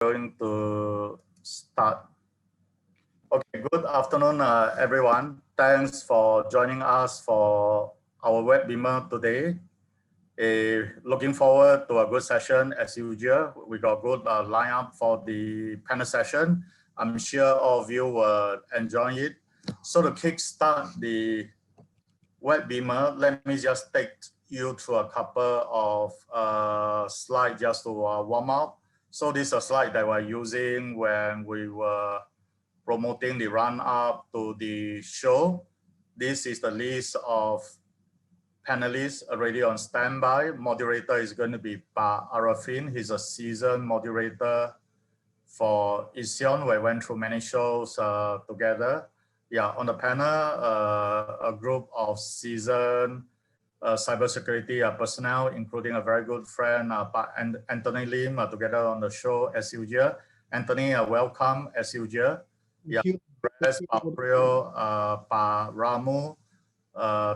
Going to start. Okay, good afternoon, everyone. Thanks for joining us for our webinar today. Looking forward to a good session as usual. We got good lineup for the panel session. I'm sure all of you will enjoy it. So to kickstart the webinar, let me just take you through a couple of slides just to warm up. So this is a slide that we're using when we were promoting the run-up to the show. This is the list of panelists already on standby. Moderator is going to be Pa Arifin. He's a seasoned moderator for Ision. We went through many shows together. Yeah, on the panel, a group of seasoned cybersecurity personnel, including a very good friend, Anthony Lim, together on the show as usual. Anthony, welcome as usual. Yeah, Pa Priyo, Pa Ramu,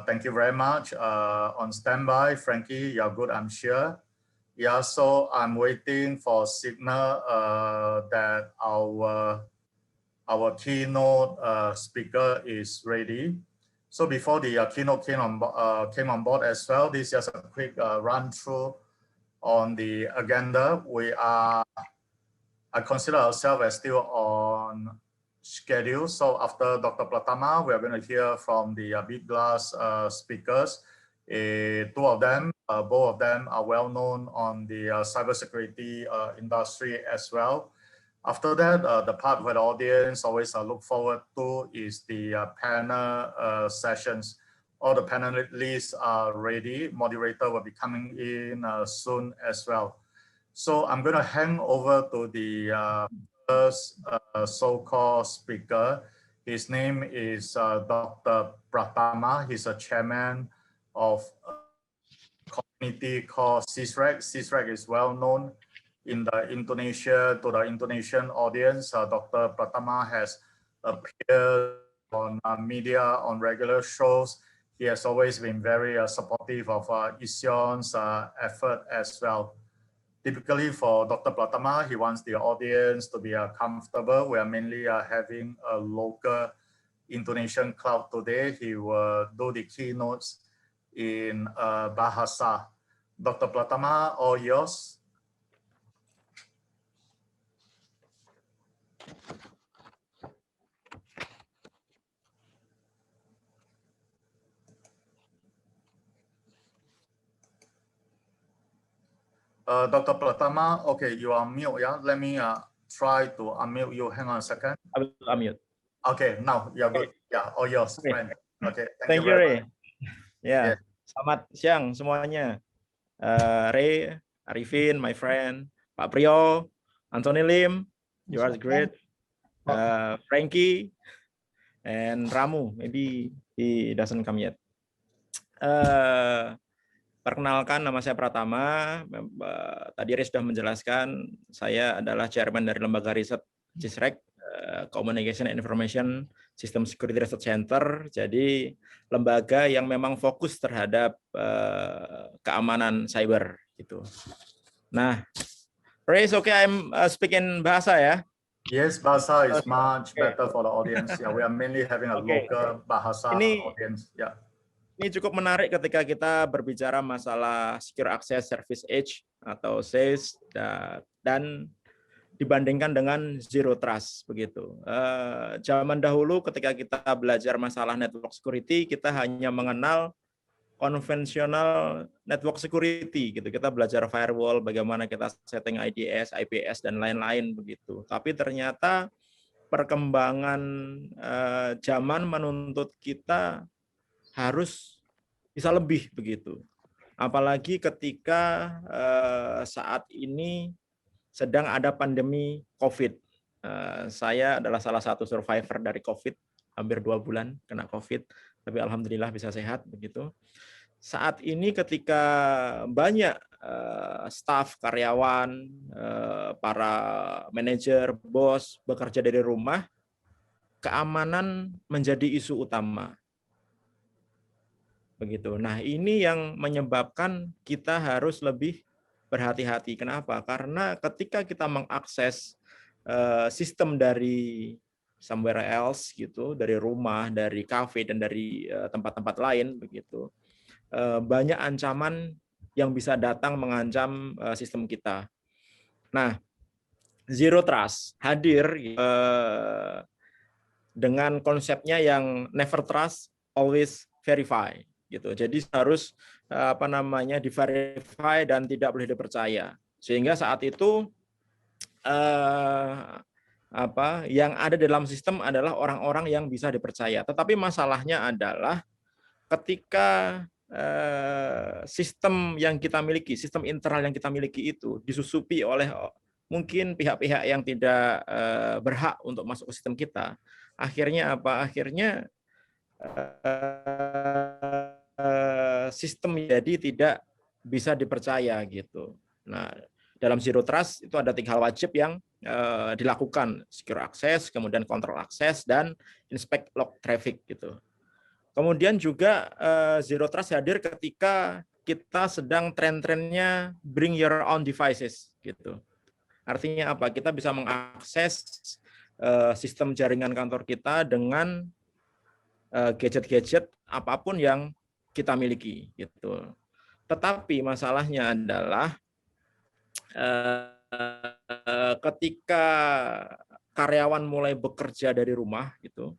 thank you very much. On standby, Frankie, you're good, I'm sure. Yeah, so I'm waiting for signal that our keynote speaker is ready. So before the keynote came on board as well, this is just a quick run through on the agenda. I consider ourselves as still on schedule. So after Dr. Pratama, we are going to hear from the Bitglass speakers. Two of them, both of them are well known on the cybersecurity industry as well. After that, the part where the audience always look forward to is the panel sessions. All the panelists are ready. Moderator will be coming in soon as well. So I'm going to hand over to the first so-called speaker. His name is Dr. Pratama. He's a chairman of a community called SISREC. SISREC is well known in the Indonesia, to the Indonesian audience. Dr. Pratama has appeared on media on regular shows. He has always been very supportive of Ision's effort as well. Typically for Dr. Pratama, he wants the audience to be comfortable. We are mainly having a local Indonesian crowd today. He will do the keynotes in Bahasa. Dr. Pratama, all yours. Dr. Pratama, okay, you are mute, yeah? Let me try to unmute you. Hang on a second. I will unmute. Okay, now you're good. Yeah, all yours, friend. Okay, thank you, Ray. Yeah. Selamat siang semuanya. Ray, Arifin, my friend, Pak Priyo, Anthony Lim, you are great. Frankie, and Ramu, maybe he doesn't come yet. Perkenalkan, nama saya Pratama. Tadi Ray sudah menjelaskan, saya adalah chairman dari lembaga riset CISREC, Communication and Information System Security Research Center. Jadi lembaga yang memang fokus terhadap keamanan cyber gitu. Nah, Ray, okay, I'm speaking bahasa ya. Yes, bahasa is much better for the audience. Yeah, we are mainly having a local bahasa audience. Yeah. Ini cukup menarik ketika kita berbicara masalah Secure Access Service Edge atau SASE dan dibandingkan dengan Zero Trust begitu. Zaman dahulu ketika kita belajar masalah network security, kita hanya mengenal konvensional network security gitu. Kita belajar firewall, bagaimana kita setting IDS, IPS dan lain-lain begitu. Tapi ternyata perkembangan zaman menuntut kita harus bisa lebih begitu. Apalagi ketika saat ini sedang ada pandemi COVID. Saya adalah salah satu survivor dari COVID, hampir 2 bulan kena COVID, tapi alhamdulillah bisa sehat begitu. Saat ini ketika banyak staf, karyawan, para manajer, bos bekerja dari rumah, keamanan menjadi isu utama. Begitu. Nah, ini yang menyebabkan kita harus lebih berhati-hati. Kenapa? Karena ketika kita mengakses sistem dari somewhere else gitu, dari rumah, dari kafe dan dari tempat-tempat lain begitu, banyak ancaman yang bisa datang mengancam sistem kita. Nah, Zero Trust hadir dengan konsepnya yang never trust, always verify gitu. Jadi harus di-verify dan tidak boleh dipercaya. Sehingga saat itu yang ada dalam sistem adalah orang-orang yang bisa dipercaya. Tetapi masalahnya adalah ketika sistem yang kita miliki, sistem internal yang kita miliki itu disusupi oleh mungkin pihak-pihak yang tidak berhak untuk masuk ke sistem kita, akhirnya apa? Akhirnya sistem jadi tidak bisa dipercaya gitu. Nah, dalam Zero Trust itu ada 3 hal wajib yang dilakukan: secure access, kemudian control access, dan inspect log traffic gitu. Kemudian juga Zero Trust hadir ketika kita sedang tren-trennya bring your own devices gitu. Artinya apa? Kita bisa mengakses sistem jaringan kantor kita dengan gadget-gadget apapun yang kita miliki gitu. Tetapi masalahnya adalah ketika karyawan mulai bekerja dari rumah gitu,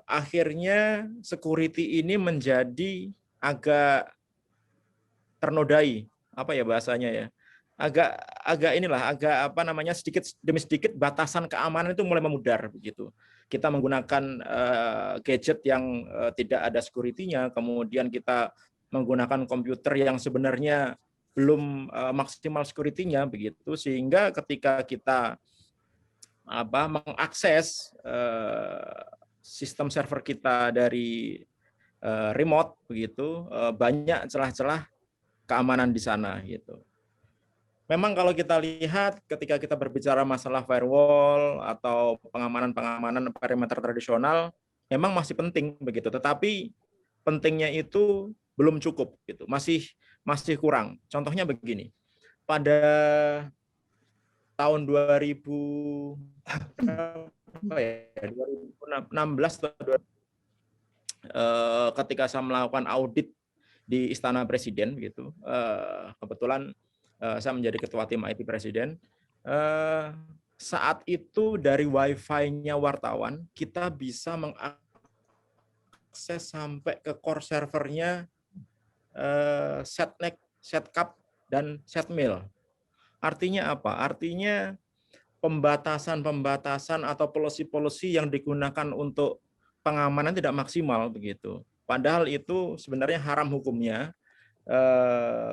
akhirnya security ini menjadi agak ternodai, apa ya bahasanya ya, agak sedikit demi sedikit batasan keamanan itu mulai memudar begitu. Kita menggunakan gadget yang tidak ada security-nya, kemudian kita menggunakan komputer yang sebenarnya belum maksimal security-nya begitu, sehingga ketika kita mengakses sistem server kita dari remote begitu, banyak celah-celah keamanan di sana gitu. Memang kalau kita lihat ketika kita berbicara masalah firewall atau pengamanan perimeter tradisional, memang masih penting begitu. Tetapi pentingnya itu belum cukup gitu, masih kurang. Contohnya begini, pada tahun 2016 ketika saya melakukan audit di Istana Presiden gitu, kebetulan saya menjadi ketua tim IT Presiden. Saat itu dari Wi-Fi-nya wartawan kita bisa mengakses sampai ke core servernya setnek, setcap, dan setmail. Artinya apa? Artinya pembatasan atau policy yang digunakan untuk pengamanan tidak maksimal begitu. Padahal itu sebenarnya haram hukumnya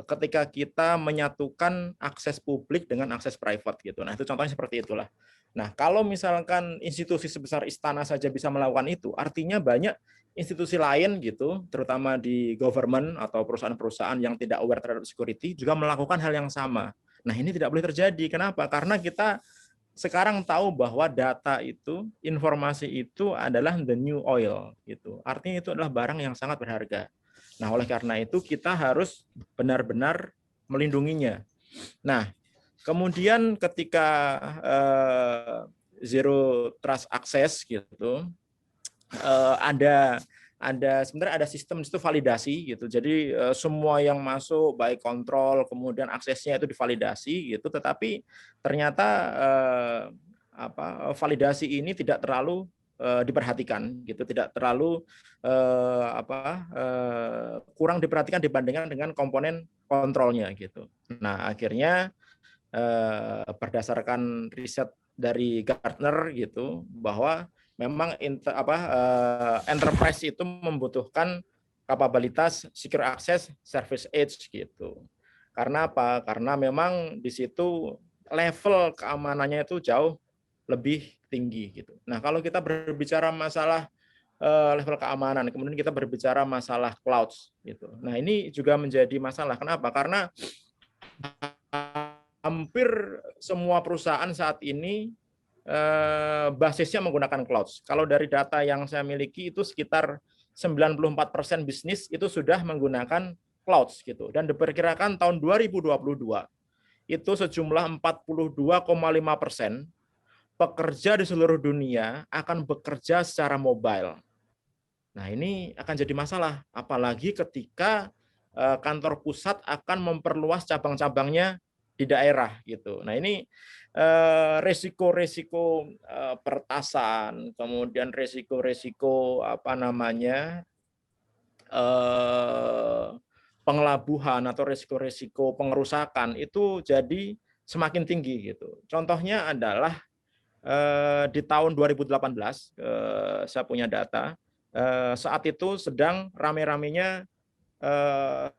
ketika kita menyatukan akses publik dengan akses private gitu. Nah, itu contohnya seperti itulah. Nah, kalau misalkan institusi sebesar istana saja bisa melakukan itu, artinya banyak institusi lain gitu, terutama di government atau perusahaan-perusahaan yang tidak aware terhadap security juga melakukan hal yang sama. Nah, ini tidak boleh terjadi. Kenapa? Karena kita sekarang tahu bahwa data itu, informasi itu adalah the new oil gitu. Artinya itu adalah barang yang sangat berharga. Nah, oleh karena itu kita harus benar-benar melindunginya. Nah, kemudian ketika zero trust access gitu, sebenarnya ada sistem itu validasi gitu. Jadi semua yang masuk baik kontrol kemudian aksesnya itu divalidasi gitu. Tetapi ternyata validasi ini tidak terlalu diperhatikan gitu, tidak terlalu kurang diperhatikan dibandingkan dengan komponen kontrolnya gitu. Nah, akhirnya berdasarkan riset dari Gartner gitu bahwa memang enterprise itu membutuhkan kapabilitas secure access service edge gitu. Karena apa? Karena memang di situ level keamanannya itu jauh lebih tinggi gitu. Nah, kalau kita berbicara masalah level keamanan, kemudian kita berbicara masalah cloud gitu. Nah, ini juga menjadi masalah. Kenapa? Karena hampir semua perusahaan saat ini basisnya menggunakan cloud. Kalau dari data yang saya miliki itu sekitar 94% bisnis itu sudah menggunakan clouds gitu. Dan diperkirakan tahun 2022 itu sejumlah 42,5% pekerja di seluruh dunia akan bekerja secara mobile. Nah, ini akan jadi masalah, apalagi ketika kantor pusat akan memperluas cabang-cabangnya di daerah gitu. Nah, ini resiko-resiko peretasan, kemudian resiko-resiko pengelabuhan atau resiko-resiko pengerusakan itu jadi semakin tinggi gitu. Contohnya adalah di tahun 2018 saya punya data, saat itu sedang rame-ramenya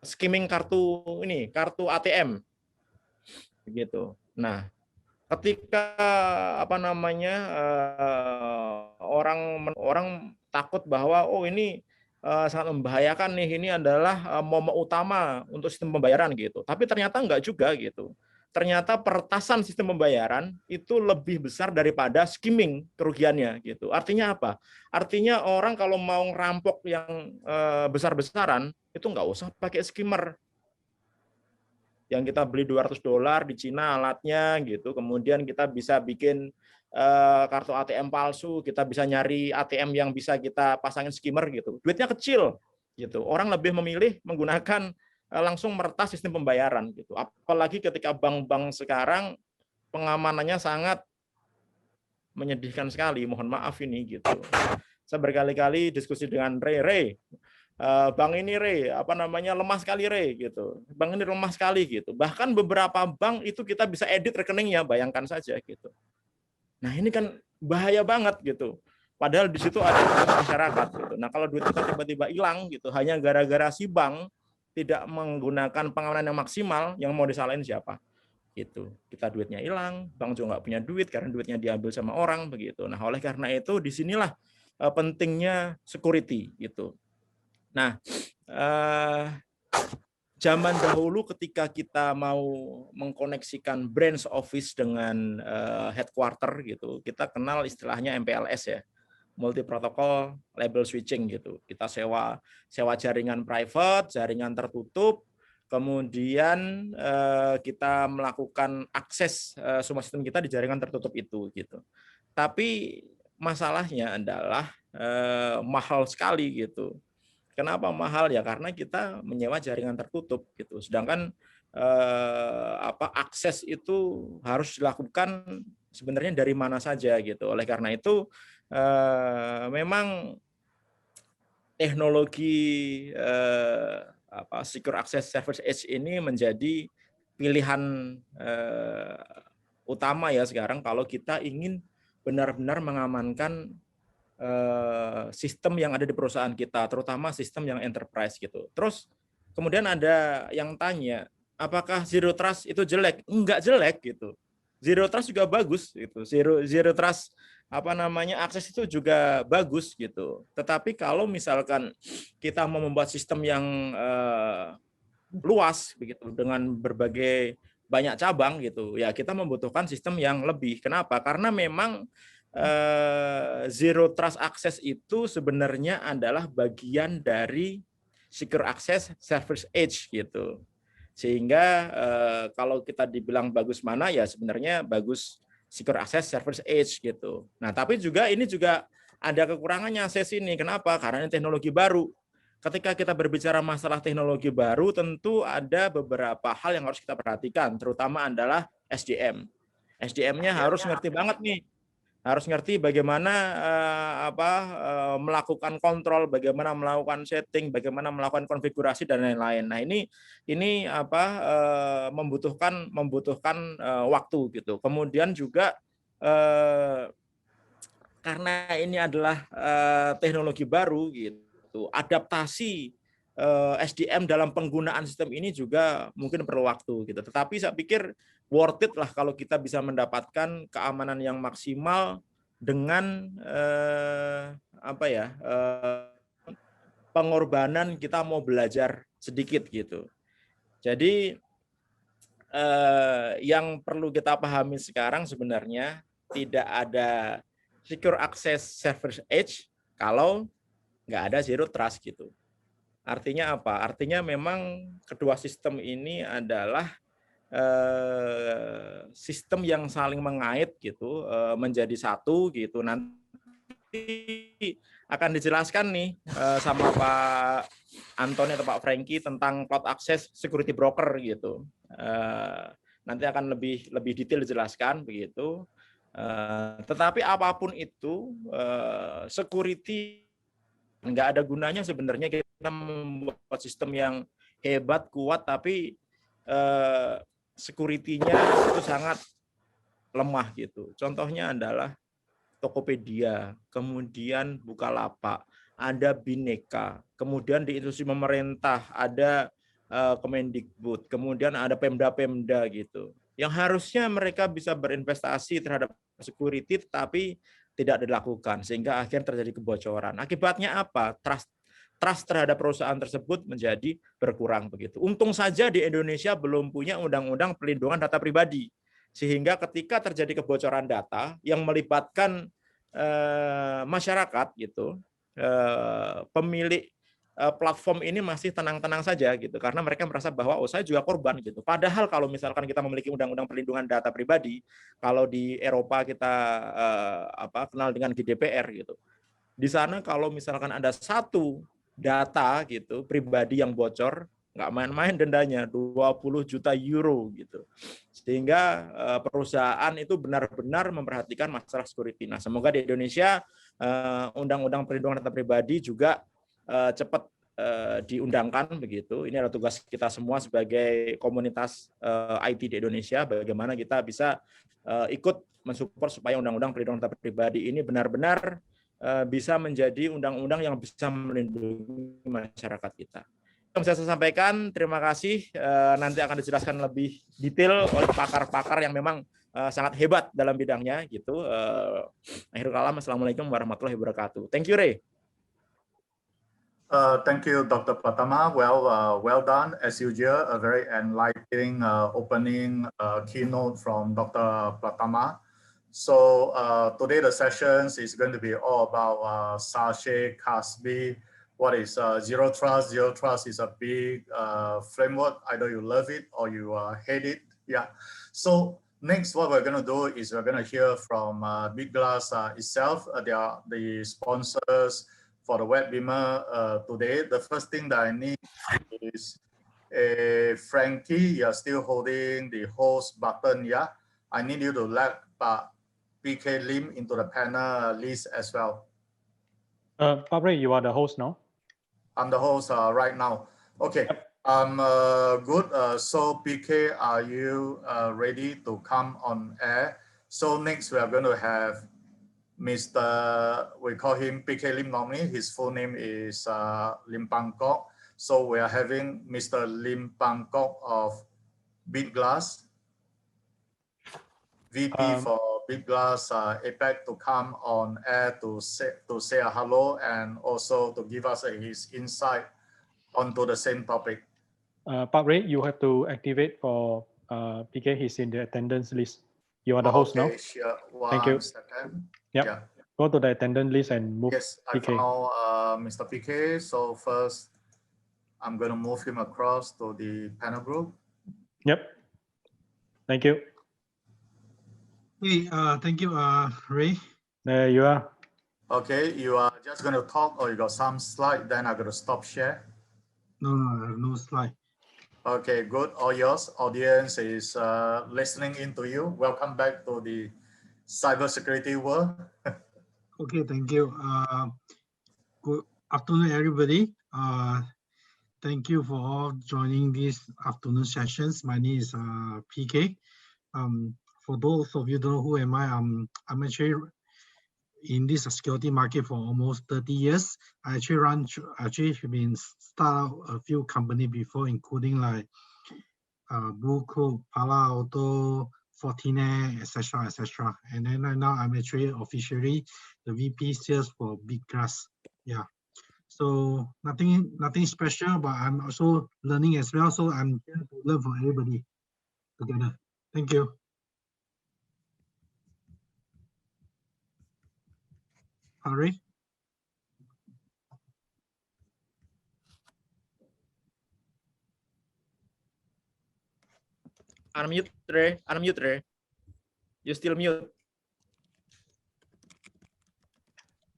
skimming kartu ATM begitu. Nah, ketika orang takut bahwa ini sangat membahayakan nih, ini adalah momok utama untuk sistem pembayaran gitu. Tapi ternyata enggak juga gitu. Ternyata peretasan sistem pembayaran itu lebih besar daripada skimming kerugiannya gitu. Artinya apa? Artinya orang kalau mau ngerampok yang besar-besaran itu nggak usah pakai skimmer. Yang kita beli $200 di Cina alatnya gitu, kemudian kita bisa bikin kartu ATM palsu, kita bisa nyari ATM yang bisa kita pasangin skimmer gitu. Duitnya kecil gitu. Orang lebih memilih menggunakan langsung meretas sistem pembayaran gitu. Apalagi ketika bank-bank sekarang pengamanannya sangat menyedihkan sekali, mohon maaf ini gitu. Saya berkali-kali diskusi dengan Ray, bank ini lemah sekali gitu. Bank ini lemah sekali gitu. Bahkan beberapa bank itu kita bisa edit rekeningnya, bayangkan saja gitu. Nah, ini kan bahaya banget gitu. Padahal di situ ada masyarakat gitu. Nah, kalau duit kita tiba-tiba hilang gitu hanya gara-gara si bank tidak menggunakan pengamanan yang maksimal, yang mau disalahin siapa? Gitu. Kita duitnya hilang, bank juga nggak punya duit karena duitnya diambil sama orang begitu. Nah, oleh karena itu disinilah pentingnya security gitu. Nah, zaman dahulu ketika kita mau mengkoneksikan branch office dengan headquarter gitu, kita kenal istilahnya MPLS ya, multi protocol label switching gitu. Kita sewa jaringan private, jaringan tertutup, kemudian kita melakukan akses semua sistem kita di jaringan tertutup itu gitu. Tapi masalahnya adalah mahal sekali gitu. Kenapa mahal ya? Karena kita menyewa jaringan tertutup gitu. Sedangkan akses itu harus dilakukan sebenarnya dari mana saja gitu. Oleh karena itu memang teknologi secure access service edge ini menjadi pilihan utama ya sekarang kalau kita ingin benar-benar mengamankan sistem yang ada di perusahaan kita, terutama sistem yang enterprise gitu. Terus kemudian ada yang tanya, apakah zero trust itu jelek? Enggak jelek gitu. Zero trust juga bagus gitu. Zero trust akses itu juga bagus gitu. Tetapi kalau misalkan kita mau membuat sistem yang luas begitu dengan berbagai banyak cabang gitu, ya kita membutuhkan sistem yang lebih. Kenapa? Karena memang zero trust access itu sebenarnya adalah bagian dari secure access service edge gitu. Sehingga kalau kita dibilang bagus mana ya sebenarnya bagus secure access service edge gitu. Nah, tapi ini juga ada kekurangannya SASE ini. Kenapa? Karena ini teknologi baru. Ketika kita berbicara masalah teknologi baru, tentu ada beberapa hal yang harus kita perhatikan, terutama adalah SDM. SDM-nya harus ngerti banget nih. Harus ngerti bagaimana melakukan kontrol, bagaimana melakukan setting, bagaimana melakukan konfigurasi dan lain-lain. Nah, ini membutuhkan waktu gitu. Kemudian juga karena ini adalah teknologi baru gitu, adaptasi SDM dalam penggunaan sistem ini juga mungkin perlu waktu gitu. Tetapi saya pikir worth it lah kalau kita bisa mendapatkan keamanan yang maksimal dengan pengorbanan kita mau belajar sedikit gitu. Jadi yang perlu kita pahami sekarang sebenarnya tidak ada secure access service edge kalau nggak ada zero trust gitu. Artinya apa? Artinya memang kedua sistem ini adalah sistem yang saling mengait gitu, menjadi satu gitu. Nanti akan dijelaskan nih sama Pak Antoni atau Pak Franky tentang cloud access security broker gitu. Nanti akan lebih detail dijelaskan begitu. Tetapi apapun itu, security nggak ada gunanya sebenarnya kita membuat sistem yang hebat, kuat, tapi security-nya itu sangat lemah gitu. Contohnya adalah Tokopedia, kemudian Bukalapak, ada Bhinneka, kemudian di institusi pemerintah ada Kemendikbud, kemudian ada Pemda-Pemda gitu. Yang harusnya mereka bisa berinvestasi terhadap security, tapi tidak dilakukan sehingga akhirnya terjadi kebocoran. Akibatnya apa? Trust terhadap perusahaan tersebut menjadi berkurang begitu. Untung saja di Indonesia belum punya undang-undang perlindungan data pribadi. Sehingga ketika terjadi kebocoran data yang melibatkan masyarakat gitu, pemilik platform ini masih tenang-tenang saja gitu, karena mereka merasa bahwa saya juga korban gitu. Padahal kalau misalkan kita memiliki undang-undang perlindungan data pribadi, kalau di Eropa kita kenal dengan GDPR gitu. Di sana kalau misalkan ada satu data gitu pribadi yang bocor, nggak main-main dendanya 20 juta euro gitu. Sehingga perusahaan itu benar-benar memperhatikan masalah security. Nah, semoga di Indonesia undang-undang perlindungan data pribadi juga cepat diundangkan begitu. Ini adalah tugas kita semua sebagai komunitas IT di Indonesia, bagaimana kita bisa ikut mensupport supaya undang-undang perlindungan data pribadi ini benar-benar bisa menjadi undang-undang yang bisa melindungi masyarakat kita. Yang bisa saya sampaikan, terima kasih. Nanti akan dijelaskan lebih detail oleh pakar-pakar yang memang sangat hebat dalam bidangnya gitu. Akhirul kalam, assalamualaikum warahmatullahi wabarakatuh. Thank you, Ray. Thank you, Dr. Pratama. Well done as usual. A very enlightening opening keynote from Dr. Pratama. So today the sessions is going to be all about SASE, CASB. What is Zero Trust? Zero Trust is a big framework. Either you love it or you hate it. Yeah. So next, what we're going to do is we're going to hear from Bitglass itself. They are the sponsors for the webinar today. The first thing that I need is Frankie. You're still holding the host button. Yeah. I need you to let PK Lim into the panel list as well. Ray, you are the host now. I'm the host right now. Okay, good. So PK, are you ready to come on air? So next we are going to have Mr. We call him PK Lim normally. His full name is Lim Pang Kok. So we are having Mr. Lim Pang Kok of Bitglass, VP for Bitglass APAC, to come on air to say a hello and also to give us his insight onto the same topic. Ray, you have to activate for PK. He's in the attendance list. You are the host now. Sure. Thank you. Second. Yep. Yeah. Go to the attendance list and move. Yes, I PK. found Mr. PK. So first, I'm going to move him across to the panel group. Yep. Thank you. Hey, thank you, Ray. There you are. Okay, you are just going to talk or you got some slide, then I'm going to stop share. No, I have no slide. Okay, good. All yours. Audience is listening into you. Welcome back to the cybersecurity world. Okay, thank you. Good afternoon, everybody. Thank you for all joining this afternoon sessions. My name is PK. For those of you who don't know who am I, I'm actually in this security market for almost 30 years. I actually been start a few companies before, including like Blue Coat, Palo Alto, Fortinet, etc., etc. And then right now I'm actually officially the VP sales for Bitglass. Yeah. So nothing special, but I'm also learning as well. So I'm here to learn from everybody together. Thank you. Ray? Unmute, Ray. Unmute, Ray. You still mute.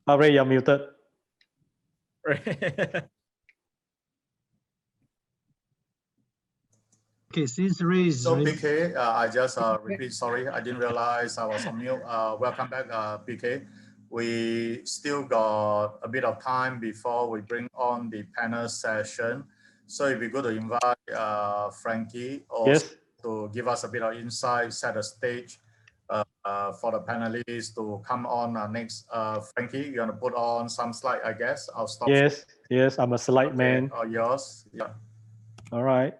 Ray, you're muted. Okay, since Ray is So joining, PK, I just repeat, sorry, I didn't realize I was on mute. Welcome back, PK. We still got a bit of time before we bring on the panel session. So if we go to invite Frankie also Yes. to give us a bit of insight, set the stage for the panelists to come on next. Frankie, you're gonna put on some slide, I guess. I'll stop. Yes, yes, I'm a slide man. Oh, yours, yeah. All right.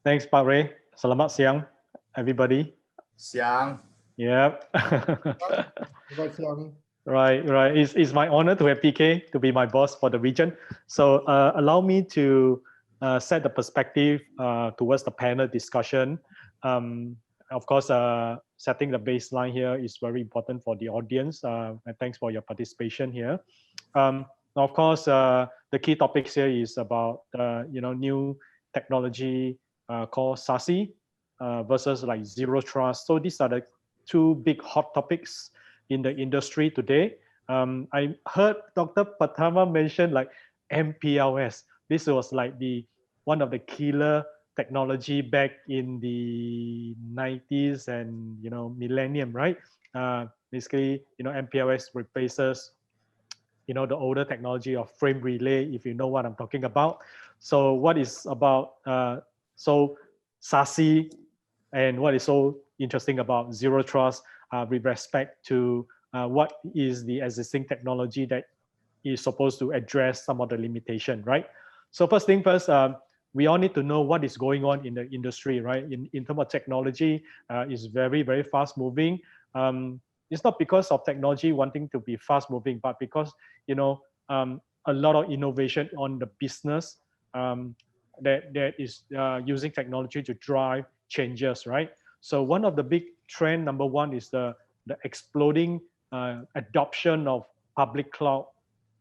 Thanks, Pak Ray. Selamat siang, everybody. Siang. Yep. Right. It's my honor to have PK to be my boss for the region. So allow me to set the perspective towards the panel discussion. Of course, setting the baseline here is very important for the audience. And thanks for your participation here. Of course, the key topics here is about new technology called SASE versus like zero trust. So these are the two big hot topics in the industry today. I heard Dr. Patama mention like MPLS. This was like one of the killer technology back in the 90s and millennium, right? Basically, MPLS replaces the older technology of frame relay, if you know what I'm talking about. So what is about so SASE and what is so interesting about zero trust with respect to what is the existing technology that is supposed to address some of the limitation, right? So first thing first, we all need to know what is going on in the industry, right? In terms of technology, is very, very fast moving. It's not because of technology wanting to be fast moving, but because, a lot of innovation on the business that is using technology to drive changes, right? So one of the big trend, number one, is the exploding adoption of public cloud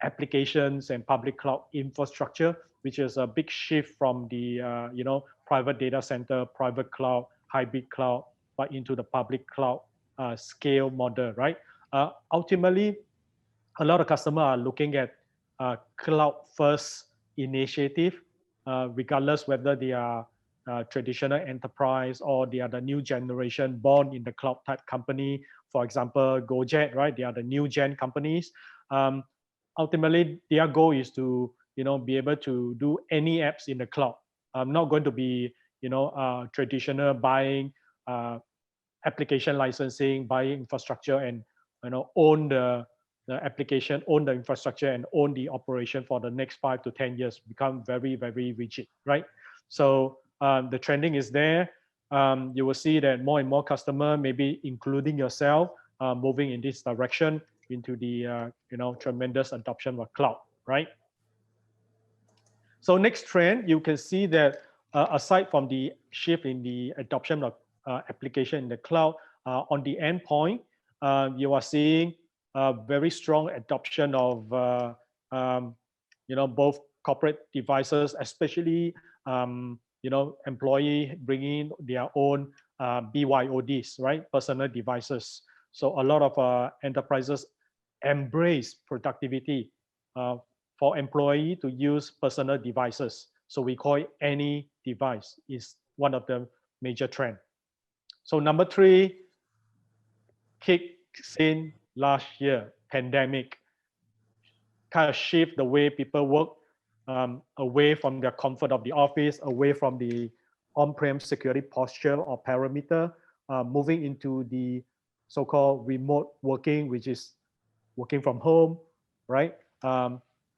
applications and public cloud infrastructure, which is a big shift from the private data center, private cloud, hybrid cloud, but into the public cloud scale model, right? Ultimately, a lot of customers are looking at cloud first initiative, regardless whether they are traditional enterprise or they are the new generation born in the cloud type company. For example, Gojek, right? They are the new gen companies. Ultimately, their goal is to be able to do any apps in the cloud. Not going to be traditional buying application licensing, buying infrastructure, and own the application, own the infrastructure, and own the operation for the next 5 to 10 years. Become very, very rigid, right? So the trending is there. You will see that more and more customer, maybe including yourself, moving in this direction into the tremendous adoption of cloud, right? So next trend, you can see that aside from the shift in the adoption of application in the cloud, on the endpoint, you are seeing very strong adoption of both corporate devices, especially employee bringing their own BYODs, right? Personal devices. So a lot of enterprises embrace productivity for employee to use personal devices. So we call it any device is one of the major trend. So number three, kicks in last year, pandemic, kind of shift the way people work away from the comfort of the office, away from the on-prem security posture or parameter, moving into the so-called remote working, which is working from home, right?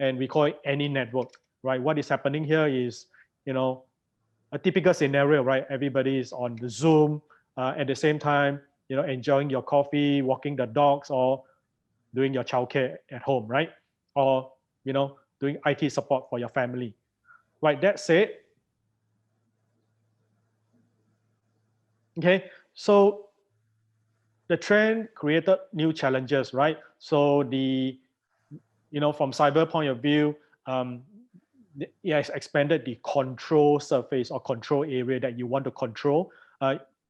And we call it any network, right? What is happening here is, a typical scenario, right? Everybody is on the Zoom at the same time, enjoying your coffee, walking the dogs, or doing your childcare at home, right? Or, doing IT support for your family. Right, that said, okay, so the trend created new challenges, right? So from cyber point of view, It's expanded the control surface or control area that you want to control.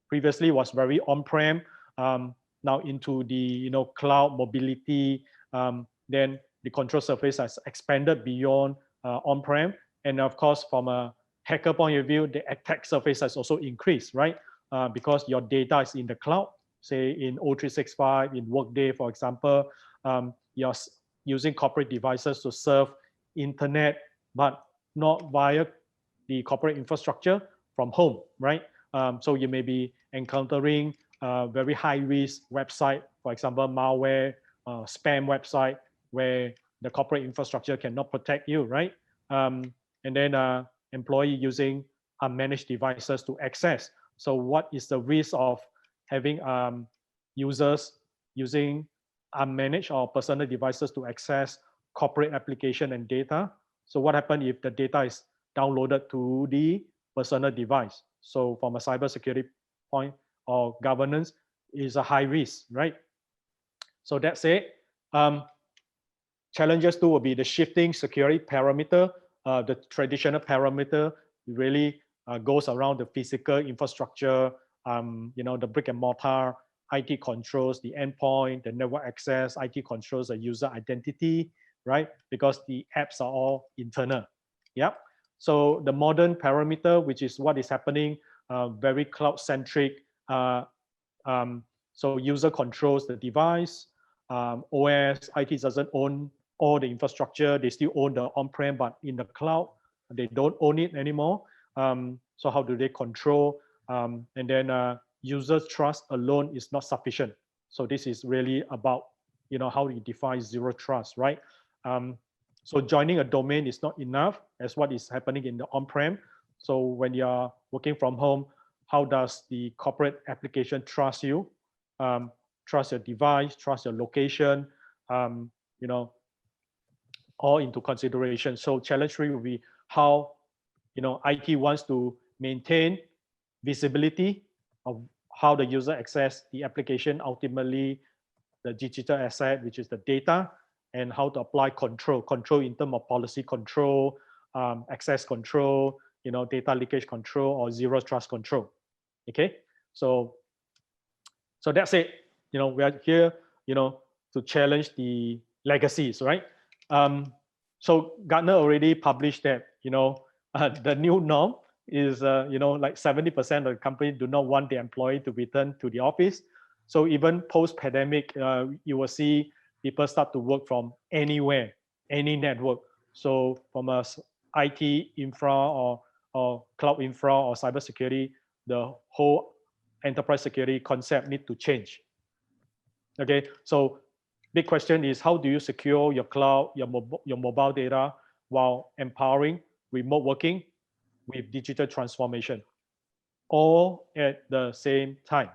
Previously was very on-prem, now into the cloud mobility. Then the control surface has expanded beyond on-prem, and of course, from a hacker point of view, the attack surface has also increased, right? Because your data is in the cloud, say in O365, in Workday, for example, you're using corporate devices to serve internet, but not via the corporate infrastructure from home, right? So you may be encountering very high-risk website, for example, malware, spam website, where the corporate infrastructure cannot protect you, right? And then employee using unmanaged devices to access. So what is the risk of having users using unmanaged or personal devices to access corporate application and data? So what happens if the data is downloaded to the personal device? So from a cybersecurity point or governance, is a high risk, right? So that's it. Challenges too will be the shifting security parameter. The traditional parameter really goes around the physical infrastructure, the brick and mortar, IT controls, the endpoint, the network access, IT controls the user identity, right? Because the apps are all internal. Yeah. So the modern parameter, which is what is happening, very cloud-centric. So user controls the device. OS, IT doesn't own all the infrastructure. They still own the on-prem, but in the cloud, they don't own it anymore. So how do they control? And then users' trust alone is not sufficient. So this is really about, how you define zero trust, right? So joining a domain is not enough as what is happening in the on-prem. So when you are working from home, how does the corporate application trust you? Trust your device, trust your location, all into consideration. So challenge 3 will be how, IT wants to maintain visibility of how the user access the application, ultimately the digital asset, which is the data, and how to apply control in terms of policy control, access control, data leakage control, or zero trust control. Okay, so that's it. We are here, to challenge the legacies, right? So Gartner already published that, the new norm is, like 70% of the company do not want the employee to return to the office. So even post-pandemic, you will see people start to work from anywhere, any network. So from a IT infra or cloud infra or cybersecurity, the whole enterprise security concept need to change. Okay, so big question is, how do you secure your cloud, your mobile data while empowering remote working with digital transformation, all at the same time?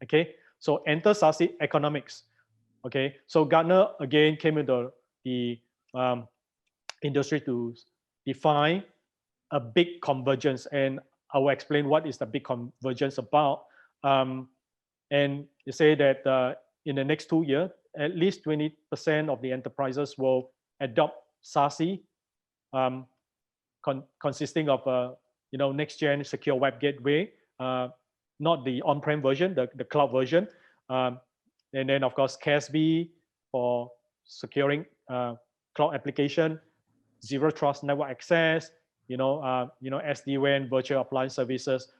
Okay, so enter SASE economics. Okay, so Gartner again came into the industry to define a big convergence, and I will explain what is the big convergence about. And they say that in the next 2 years, at least 20% of the enterprises will adopt SASE, consisting of next-gen secure web gateway, not the on-prem version, the cloud version, and then of course CASB for securing cloud application, zero trust network access, SD-WAN, virtual appliance services,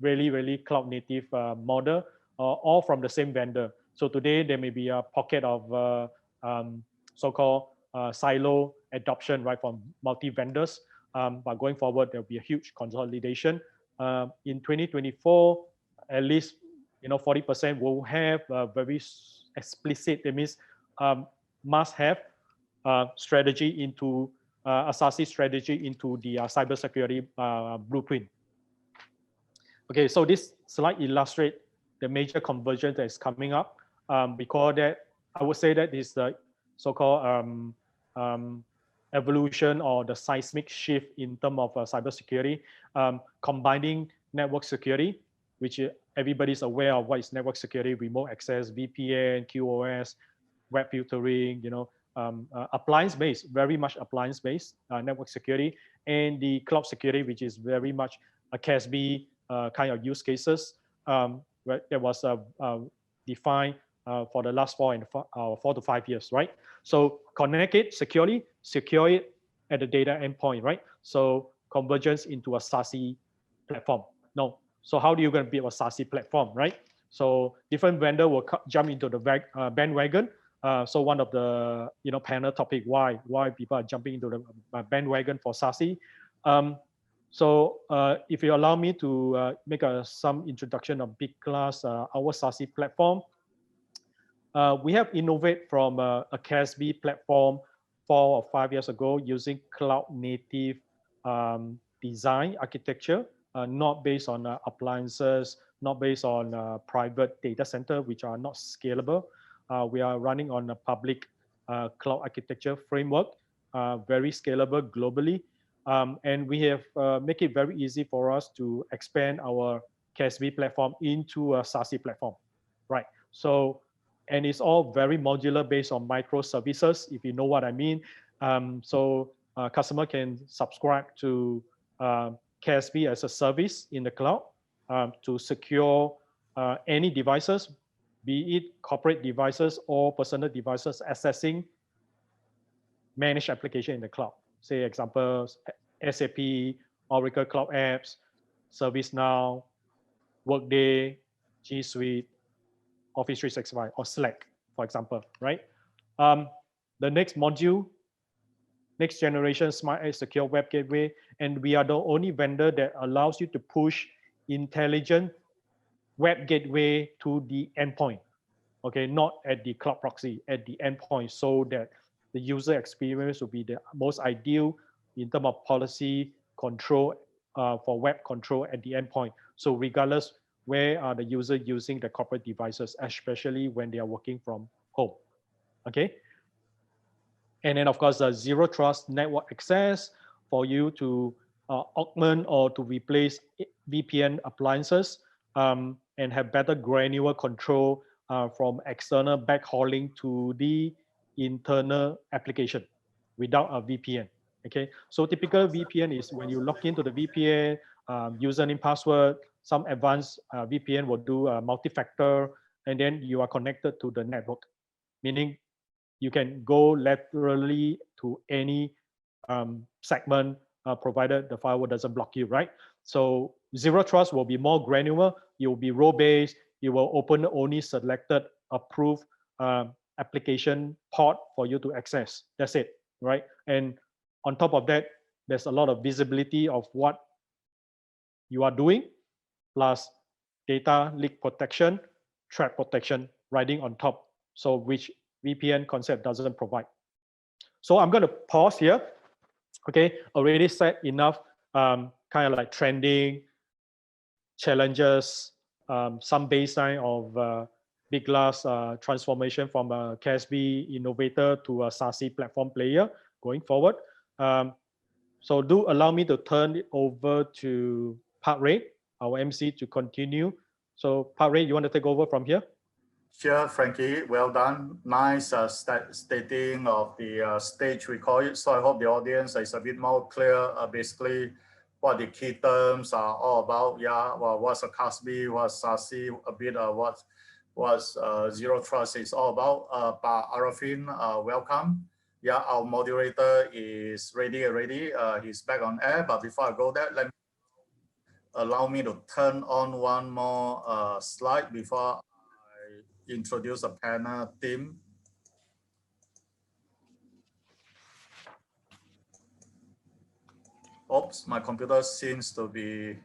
really cloud native model, all from the same vendor. So today there may be a pocket of so-called silo adoption, right, from multi-vendors. But going forward, there'll be a huge consolidation. In 2024, at least 40% will have a very explicit, that means must have strategy into a SASE strategy into the cybersecurity blueprint. Okay, so this slide illustrates the major convergence that is coming up. Because that, I would say that is the so-called evolution or the seismic shift in terms of cybersecurity, combining network security, which everybody's aware of what is network security, remote access, VPN, QoS, web filtering, appliance-based, very much appliance-based network security, and the cloud security, which is very much a CASB kind of use cases where that was defined for the last 4 to 5 years, right? So connect it securely, secure it at the data endpoint, right? So convergence into a SASE platform. No, so how do you going to build a SASE platform, right? So different vendor will jump into the bandwagon. So one of the panel topic why people are jumping into the bandwagon for SASE. So if you allow me to make some introduction of Bitglass, our SASE platform, we have innovated from a CASB platform 4 or 5 years ago using cloud native design architecture, not based on appliances, not based on private data center, which are not scalable. We are running on a public cloud architecture framework, very scalable globally. And we have make it very easy for us to expand our CASB platform into a SASE platform, right? So, and it's all very modular based on microservices, if you know what I mean. So customer can subscribe to CASB as a service in the cloud to secure any devices, be it corporate devices or personal devices accessing managed application in the cloud. Say examples, SAP, Oracle Cloud Apps, ServiceNow, Workday, G Suite, Office 365, or Slack, for example, right? The next module, next generation Smart Edge Secure Web Gateway, and we are the only vendor that allows you to push intelligent web gateway to the endpoint, okay? Not at the cloud proxy, at the endpoint, so that the user experience will be the most ideal in terms of policy control for web control at the endpoint. So regardless where are the user using the corporate devices, especially when they are working from home, okay? And then of course, the zero trust network access for you to augment or to replace VPN appliances and have better granular control from external backhauling to the internal application without a VPN, okay? So typical VPN is when you log into the VPN, username, password, some advanced VPN will do multi-factor, and then you are connected to the network, meaning you can go laterally to any segment provided the firewall doesn't block you, right? So zero trust will be more granular. It will be role-based. It will open only selected approved application port for you to access. That's it, right? And on top of that, there's a lot of visibility of what you are doing, plus data leak protection, threat protection riding on top. So which VPN concept doesn't provide. So I'm going to pause here. Okay, already said enough kind of like trending, challenges, some baseline of Bitglass transformation from a CASB innovator to a SASE platform player going forward. So do allow me to turn it over to Park Ray, our MC, to continue. So Park Ray, you want to take over from here? Sure, Frankie, well done. Nice stating of the stage, we call it. So I hope the audience is a bit more clear, basically what the key terms are all about. Yeah, well, what's a CASB, what's SASE, a bit what's zero trust is all about. Arifin, welcome. Yeah, our moderator is ready already. He's back on air, but before I go there, allow me to turn on one more slide before introduce a panel team. Oops, my computer seems to be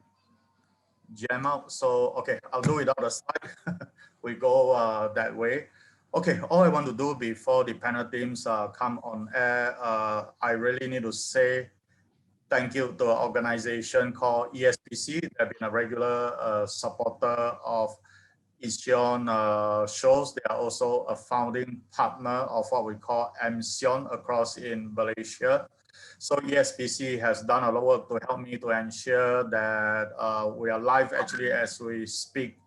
jammed out. So, okay, I'll do without the slide. We go that way. Okay, all I want to do before the panel teams come on air, I really need to say thank you to an organization called ESPC. They've been a regular supporter of Ision shows. They are also a founding partner of what we call MSION across in Malaysia. So ESPC has done a lot of work to help me to ensure that we are live actually as we speak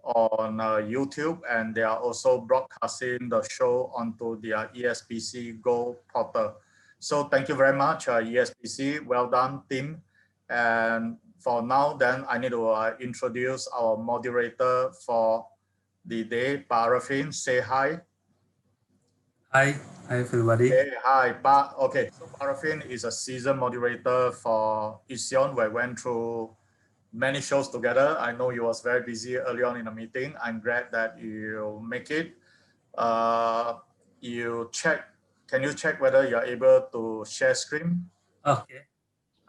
on YouTube, and they are also broadcasting the show onto their ESPC Go portal. So thank you very much, ESPC. Well done, team. And for now, then I need to introduce our moderator for the day, Parafin. Say hi. Hi, everybody. Hey, hi, okay, so Parafin is a seasoned moderator for Ision. We went through many shows together. I know you was very busy early on in the meeting. I'm glad that you make it. Can you check whether you're able to share screen? Okay,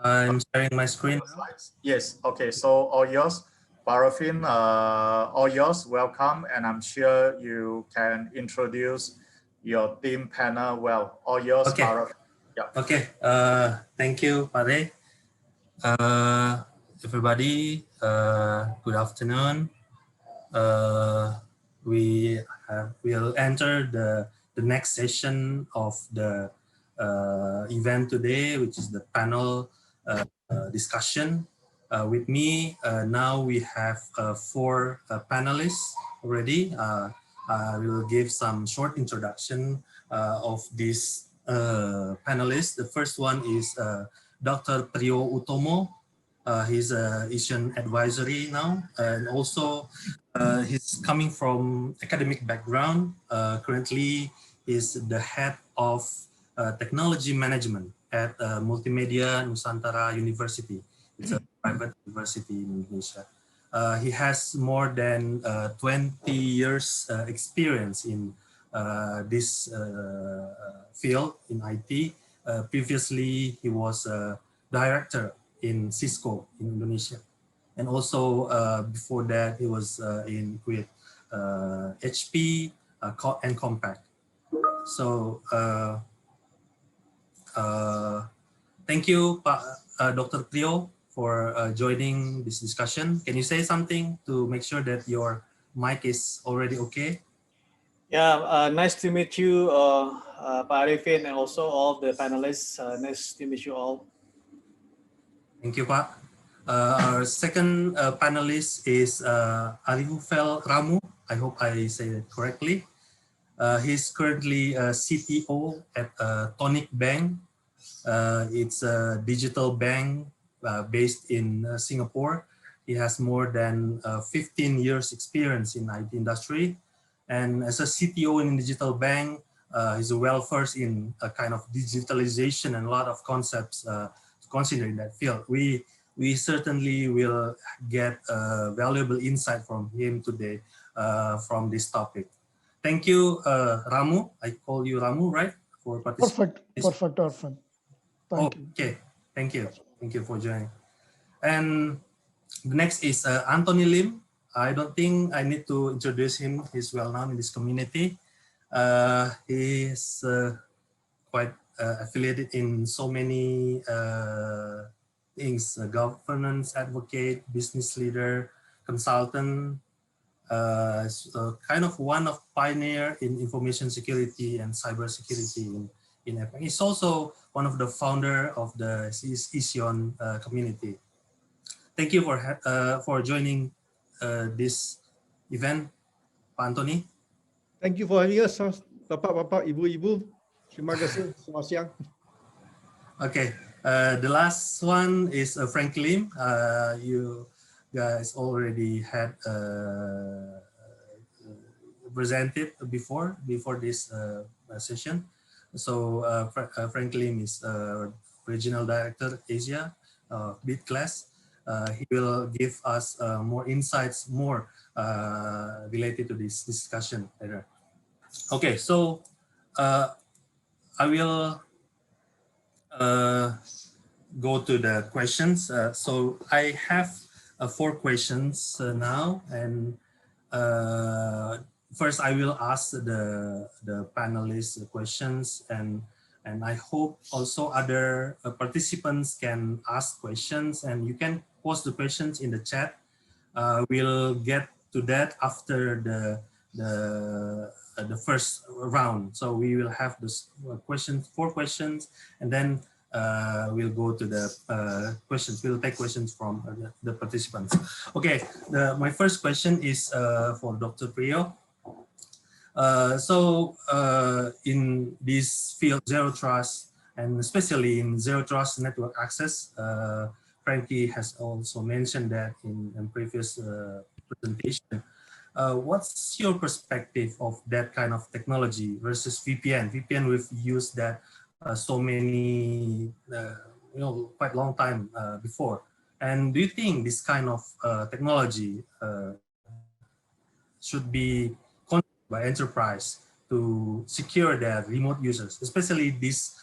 I'm sharing my screen now. Slides? Yes, okay, so all yours. Parafin, all yours, welcome. And I'm sure you can introduce your team panel well. All yours, Okay. Parafin. Yeah. Okay, thank you, Pare. Everybody, good afternoon. We'll enter the next session of the event today, which is the panel discussion. With me now we have 4 panelists already. I will give some short introduction of these panelists. The first one is Dr. Priyo Utomo. He's a Asian advisory now, and also he's coming from academic background. Currently, he's the head of technology management at Multimedia Nusantara University. It's a private university in Indonesia. He has more than 20 years experience in this field in IT. Previously, he was a director in Cisco in Indonesia. And also before that, he was with HP and Compaq. So thank you, Dr. Priyo, for joining this discussion. Can you say something to make sure that your mic is already okay? Yeah, nice to meet you, Pak Arifin, and also all the panelists. Nice to meet you all. Thank you, Pak. Our second panelist is Arifel Ramu. I hope I say it correctly. He's currently a CTO at Tonic Bank. It's a digital bank based in Singapore. He has more than 15 years experience in IT industry. And as a CTO in a digital bank, he's well versed in a kind of digitalization and a lot of concepts to consider in that field. We certainly will get valuable insight from him today from this topic. Thank you, Ramu. I call you Ramu, right? For participating. Perfect, Arfan. Thank you. Okay, thank you. Thank you for joining. And the next is Anthony Lim. I don't think I need to introduce him. He's well known in this community. He is quite affiliated in so many things, governance advocate, business leader, consultant, kind of one of pioneer in information security and cyber security in APAC. He's also one of the founder of the Ision community. Thank you for joining this event, Pak Anthony. Thank you for having us, Bapak-bapak, Ibu-ibu. Terima kasih. Selamat siang. Okay, the last one is Frank Lim. You guys already had presented before this session. So Frank Lim is Regional Director Asia, Bitglass. He will give us more insights, more related to this discussion later. Okay, so I will go to the questions. So I have 4 questions now, and first I will ask the panelists questions, and I hope also other participants can ask questions, and you can post the questions in the chat. We'll get to that after the first round. So we will have this 4 questions, and then we'll go to the questions. We'll take questions from the participants. Okay, my first question is for Dr. Priyo. In this field, zero trust, and especially in zero trust network access, Frankie has also mentioned that in previous presentation. What's your perspective of that kind of technology versus VPN? VPN, we've used that so many, quite long time before. And do you think this kind of technology should be controlled by enterprise to secure their remote users, especially this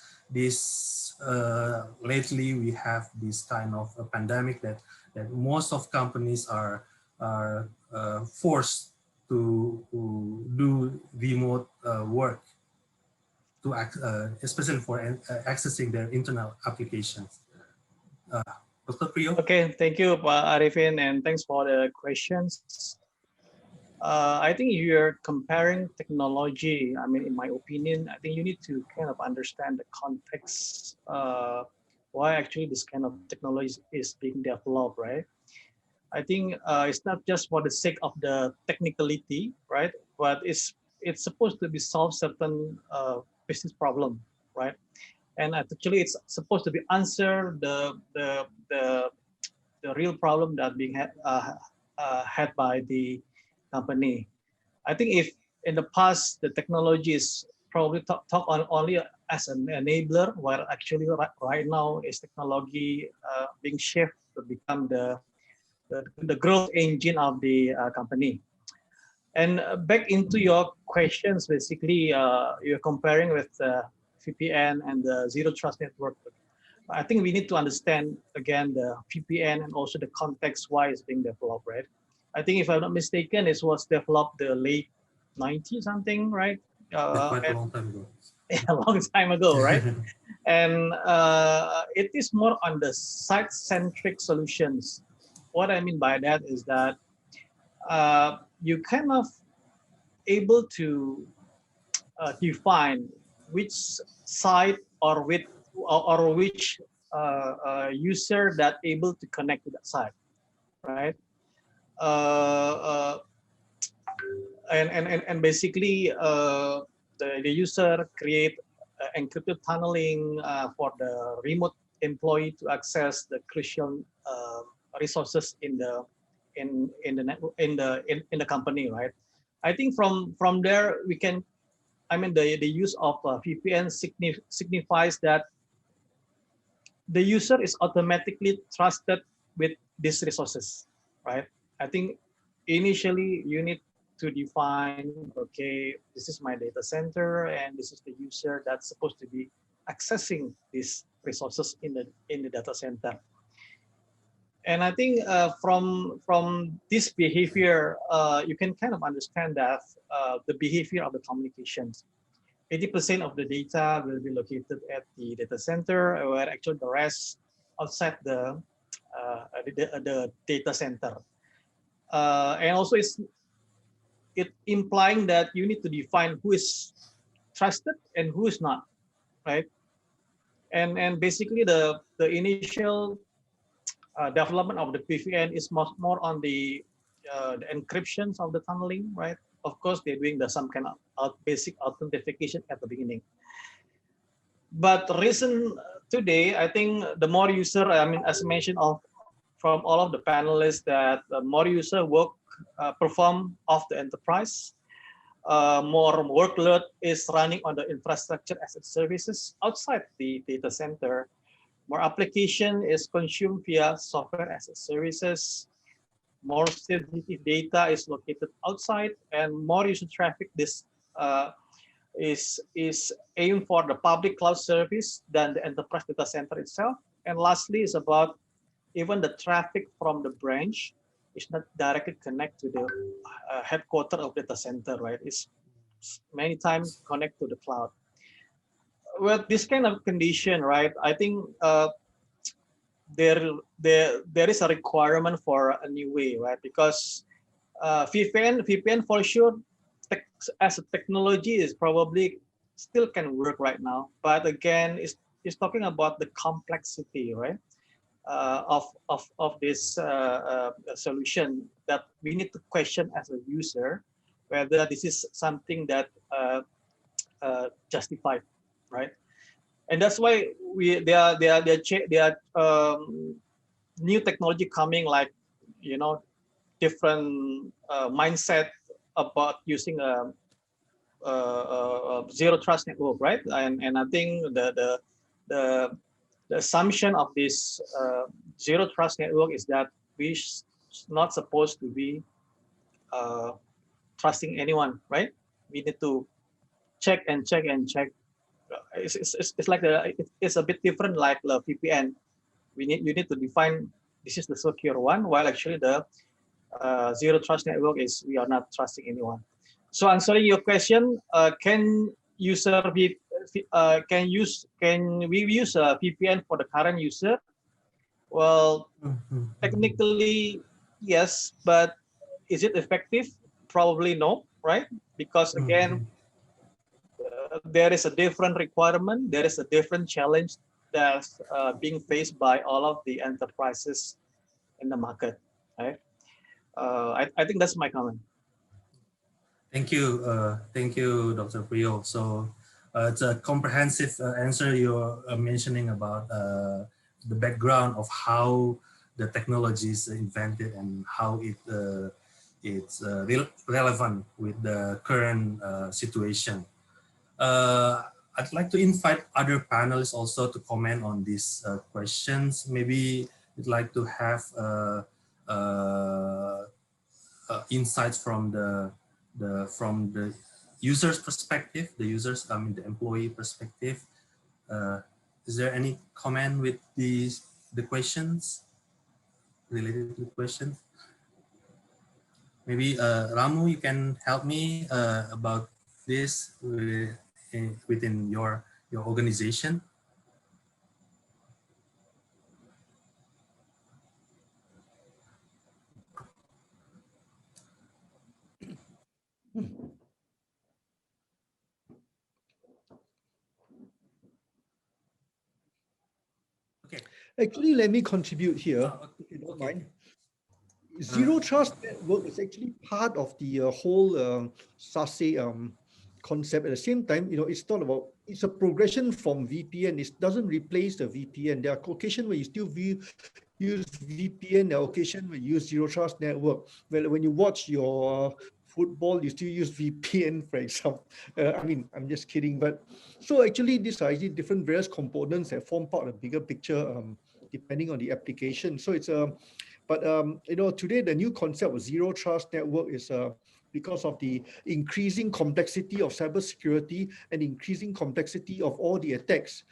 lately we have this kind of a pandemic that most of companies are forced to do remote work to especially for accessing their internal applications. Dr. Priyo? Okay, thank you, Pak Arifin, and thanks for the questions. I think you're comparing technology. I mean, in my opinion, I think you need to kind of understand the context, why actually this kind of technology is being developed, right? I think it's not just for the sake of the technicality, right? But it's supposed to be solve certain business problem, right? And actually, it's supposed to be answer the real problem that being had by the company. I think if in the past the technology is probably talk on only as an enabler, while actually right now is technology being shifted to become the growth engine of the company. And back into your questions, basically you're comparing with VPN and the zero trust network. I think we need to understand again the VPN and also the context why it's being developed, right? I think if I'm not mistaken, it was developed the late 90s something, right? Quite a long time ago. A long time ago, right? And it is more on the site-centric solutions. What I mean by that is that you kind of able to define which site or which user that able to connect to that site, right? And basically the user create encrypted tunneling for the remote employee to access the crucial resources in the network in the company, right? I think from there we can, I mean the use of VPN signifies that the user is automatically trusted with these resources, right? I think initially you need to define, okay, this is my data center and this is the user that's supposed to be accessing these resources in the data center. And I think from this behavior, you can kind of understand that the behavior of the communications. 80% of the data will be located at the data center, where actually the rest outside the data center. And also it implying that you need to define who is trusted and who is not, right? And basically the initial development of the VPN is much more on the encryptions of the tunneling, right? Of course, they're doing some kind of basic authentication at the beginning. But recent today, I think the more user, I mean, as mentioned from all of the panelists, that the more user work perform of the enterprise, more workload is running on the infrastructure as a services outside the data center. More application is consumed via software as a services. More sensitive data is located outside, and more user traffic this is aimed for the public cloud service than the enterprise data center itself. And lastly is about even the traffic from the branch is not directly connected to the headquarters of data center, right? It's many times connect to the cloud. With this kind of condition, right, I think there is a requirement for a new way, right? Because VPN for sure as a technology is probably still can work right now, but again, is talking about the complexity, right? Of this solution, that we need to question as a user whether this is something that justified, right? And that's why there are new technology coming, like, you know, different mindset about using a zero trust network, right? And I think the assumption of this zero trust network is that we not supposed to be trusting anyone, right? We need to check and check and check. It's like it's a bit different, like the VPN. You need to define this is the secure one, while actually the zero trust network is we are not trusting anyone. So answering your question, can we use a VPN for the current user? Well, technically yes, but is it effective? Probably no, right? Because again, there is a different requirement, there is a different challenge that's being faced by all of the enterprises in the market, right? I think that's my comment. Thank you, Dr. Priyo. So it's a comprehensive answer you're mentioning about the background of how the technology is invented and how it's relevant with the current situation. I'd like to invite other panelists also to comment on these questions. Maybe we'd like to have insights from the user's perspective, the employee perspective. Is there any comment with the questions, related to the questions? Maybe Ramu, you can help me about this within your organization. Okay. Actually, let me contribute here, if you don't mind. Zero Trust Network is actually part of the whole SASE concept. At the same time, you know, it's not about, it's a progression from VPN. It doesn't replace the VPN. There are occasions where you still use VPN, there are occasions where you use Zero Trust Network. Well, when you watch your football, you still use VPN, for example. I mean, I'm just kidding. But so actually, these are actually different various components that form part of the bigger picture, depending on the application. So it's a but you know, today the new concept of zero trust network is because of the increasing complexity of cybersecurity and increasing complexity of all the attacks.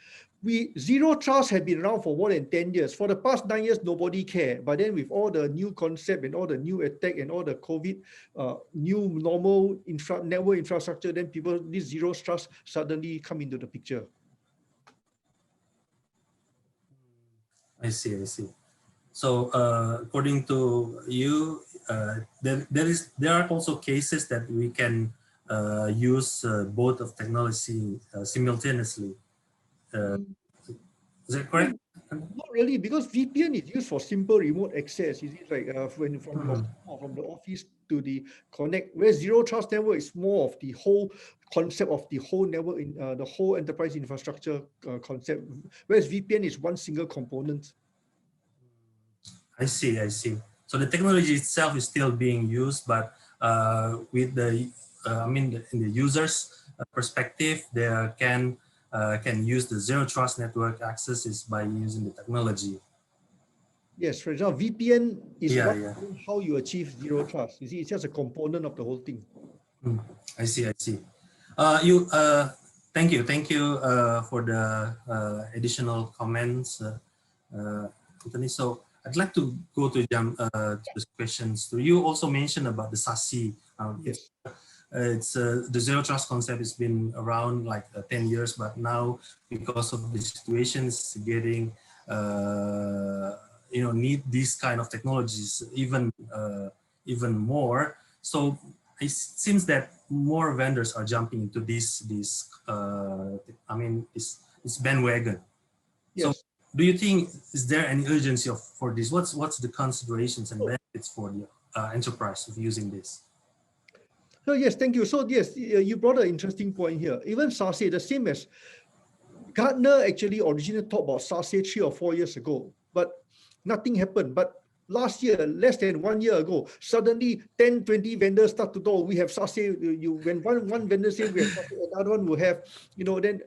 Zero trust had been around for more than 10 years. For the past 9 years, nobody cared. But then with all the new concept and all the new attack and all the COVID new normal network infrastructure, then this zero trust suddenly come into the picture. I see. So according to you, there are also cases that we can use both of technology simultaneously. Is that correct? Not really, because VPN is used for simple remote access. Is it like when from your home or from the office to the connect? Whereas zero trust network is more of the whole concept of the whole network in the whole enterprise infrastructure concept. Whereas VPN is one single component. I see. So the technology itself is still being used, but with the, in the user's perspective, they can use the zero trust network accesses by using the technology. Yes, for example, VPN is how you achieve zero trust. You see, it's just a component of the whole thing. I see. Thank you for the additional comments, Anthony. So I'd like to go to the questions. You also mentioned about the SASE. Yes. It's the zero trust concept has been around like 10 years, but now because of the situations getting need these kind of technologies even more. So it seems that more vendors are jumping into this bandwagon. Yes. So do you think, is there any urgency for this? What's the considerations and benefits for the enterprise of using this? So yes, thank you. So yes, you brought an interesting point here. Even SASE, the same as Gartner actually originally talked about SASE 3 or 4 years ago, but nothing happened. But last year, less than 1 year ago, suddenly 10, 20 vendors start to talk, we have SASE. When one vendor says we have SASE, another one will have, then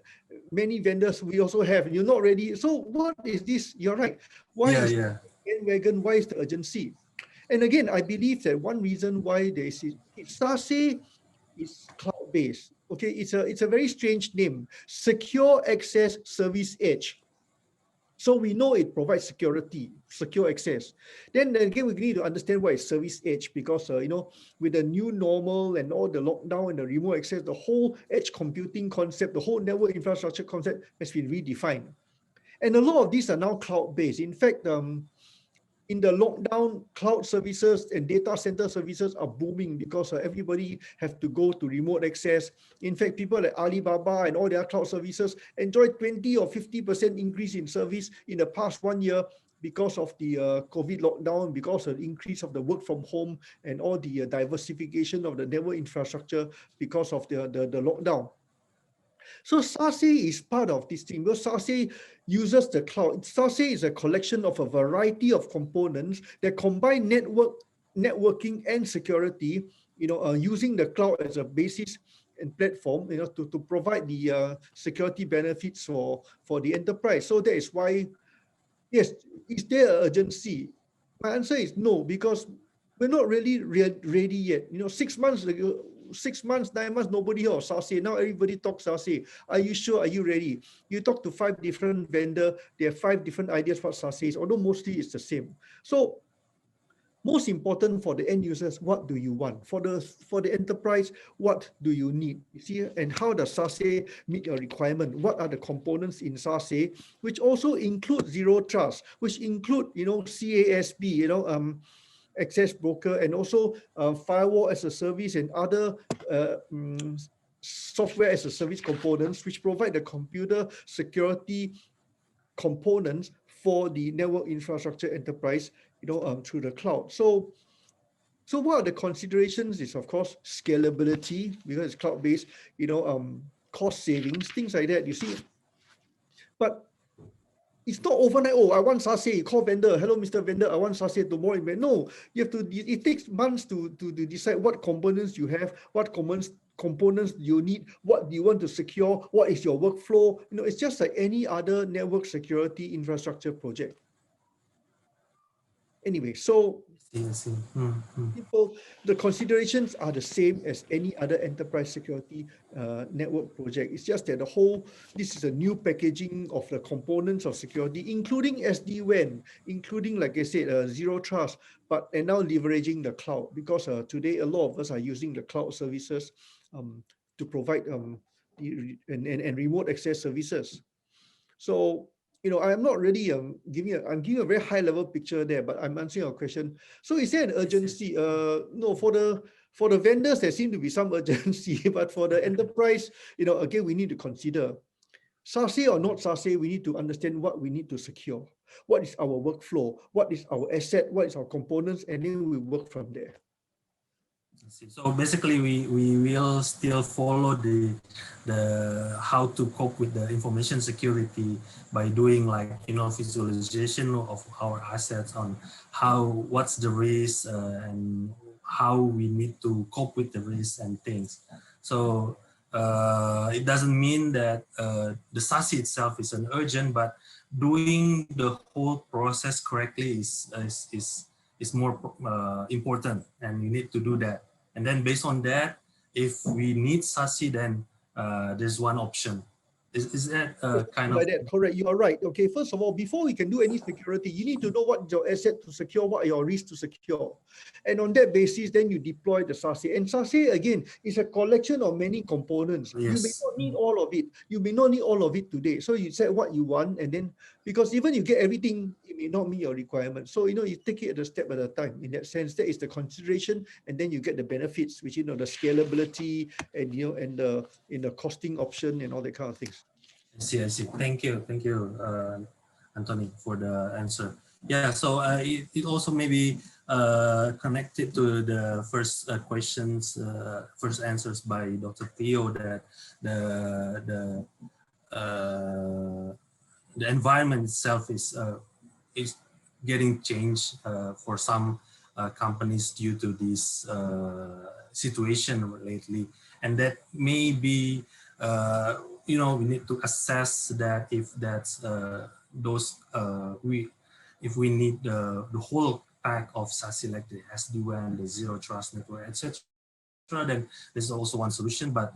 many vendors we also have. You're not ready. So what is this? You're right. Why is bandwagon? Why is the urgency? And again, I believe that one reason why there is SASE is cloud-based. Okay, it's a very strange name, Secure Access Service Edge. So we know it provides security, secure access. Then again, we need to understand what is service edge, because with the new normal and all the lockdown and the remote access, the whole edge computing concept, the whole network infrastructure concept has been redefined. And a lot of these are now cloud-based. In fact, in the lockdown, cloud services and data center services are booming because everybody have to go to remote access. In fact, people like Alibaba and all their cloud services enjoy 20 or 50% increase in service in the past 1 year because of the COVID lockdown, because of the increase of the work from home and all the diversification of the network infrastructure because of the lockdown. So SASE is part of this thing. Because SASE uses the cloud. SASE is a collection of a variety of components that combine networking and security, using the cloud as a basis and platform, to provide the security benefits for the enterprise. So that is why, yes, is there an urgency? My answer is no, because we're not really ready yet. 6 months ago, 6 months, 9 months, nobody heard of SASE. Now everybody talks SASE. Are you sure? Are you ready? You talk to 5 different vendors, they have 5 different ideas what SASE is, although mostly it's the same. So most important for the end users, what do you want? For the enterprise, what do you need? You see, and how does SASE meet your requirement? What are the components in SASE, which also include zero trust, which include CASB, access broker, and also firewall as a service and other software as a service components, which provide the computer security components for the network infrastructure enterprise, through the cloud. So what are the considerations is, of course, scalability, because it's cloud-based, cost savings, things like that, you see. But it's not overnight. Oh, I want SASE. You call vendor. Hello, Mr. Vendor. I want SASE tomorrow. No, you have to. It takes months to decide what components you have, what components you need, what do you want to secure, what is your workflow. It's just like any other network security infrastructure project. Anyway, so people, the considerations are the same as any other enterprise security network project. It's just that this is a new packaging of the components of security, including SD-WAN, including, like I said, zero trust, and now leveraging the cloud, because today a lot of us are using the cloud services to provide and remote access services. So, I'm not really giving a very high level picture there, but I'm answering your question. So is there an urgency? No, for the vendors, there seems to be some urgency, but for the enterprise, again, we need to consider SASE or not SASE. We need to understand what we need to secure. What is our workflow? What is our asset? What is our components? And then we work from there. So basically, we will still follow the how to cope with the information security by doing, like, visualization of our assets on what's the risk and how we need to cope with the risk and things. So it doesn't mean that the SASE itself is an urgent, but doing the whole process correctly is more important, and you need to do that. And then based on that, if we need SASE, then there's one option. Is that kind of... That correct? You are right. Okay, first of all, before we can do any security, you need to know what your asset to secure, what are your risks to secure. And on that basis, then you deploy the SASE. And SASE, again, is a collection of many components. Yes. You may not need all of it. You may not need all of it today. So you said what you want, and then, because even you get everything, it may not meet your requirements. So, you take it a step at a time. In that sense, that is the consideration, and then you get the benefits, which, the scalability and, and the costing option and all that kind of things. I see. Thank you, Anthony, for the answer. Yeah, so it also maybe connected to the first questions, first answers by Dr. Theo, that the uh, the environment itself is getting changed for some companies due to this situation lately, and that may be we need to assess that if that's those if we need the whole pack of SASE, like the SD-WAN, the zero trust network, etc., then this is also one solution. But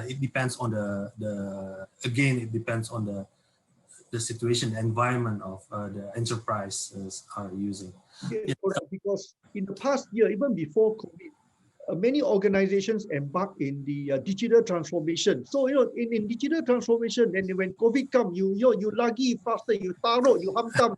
it depends on it depends on the situation, the environment of the enterprises are using. Yes, correct. Because in the past year, even before COVID, many organizations embark in the digital transformation. So in digital transformation, and when COVID come, you lagi faster, you taro, you hamtam,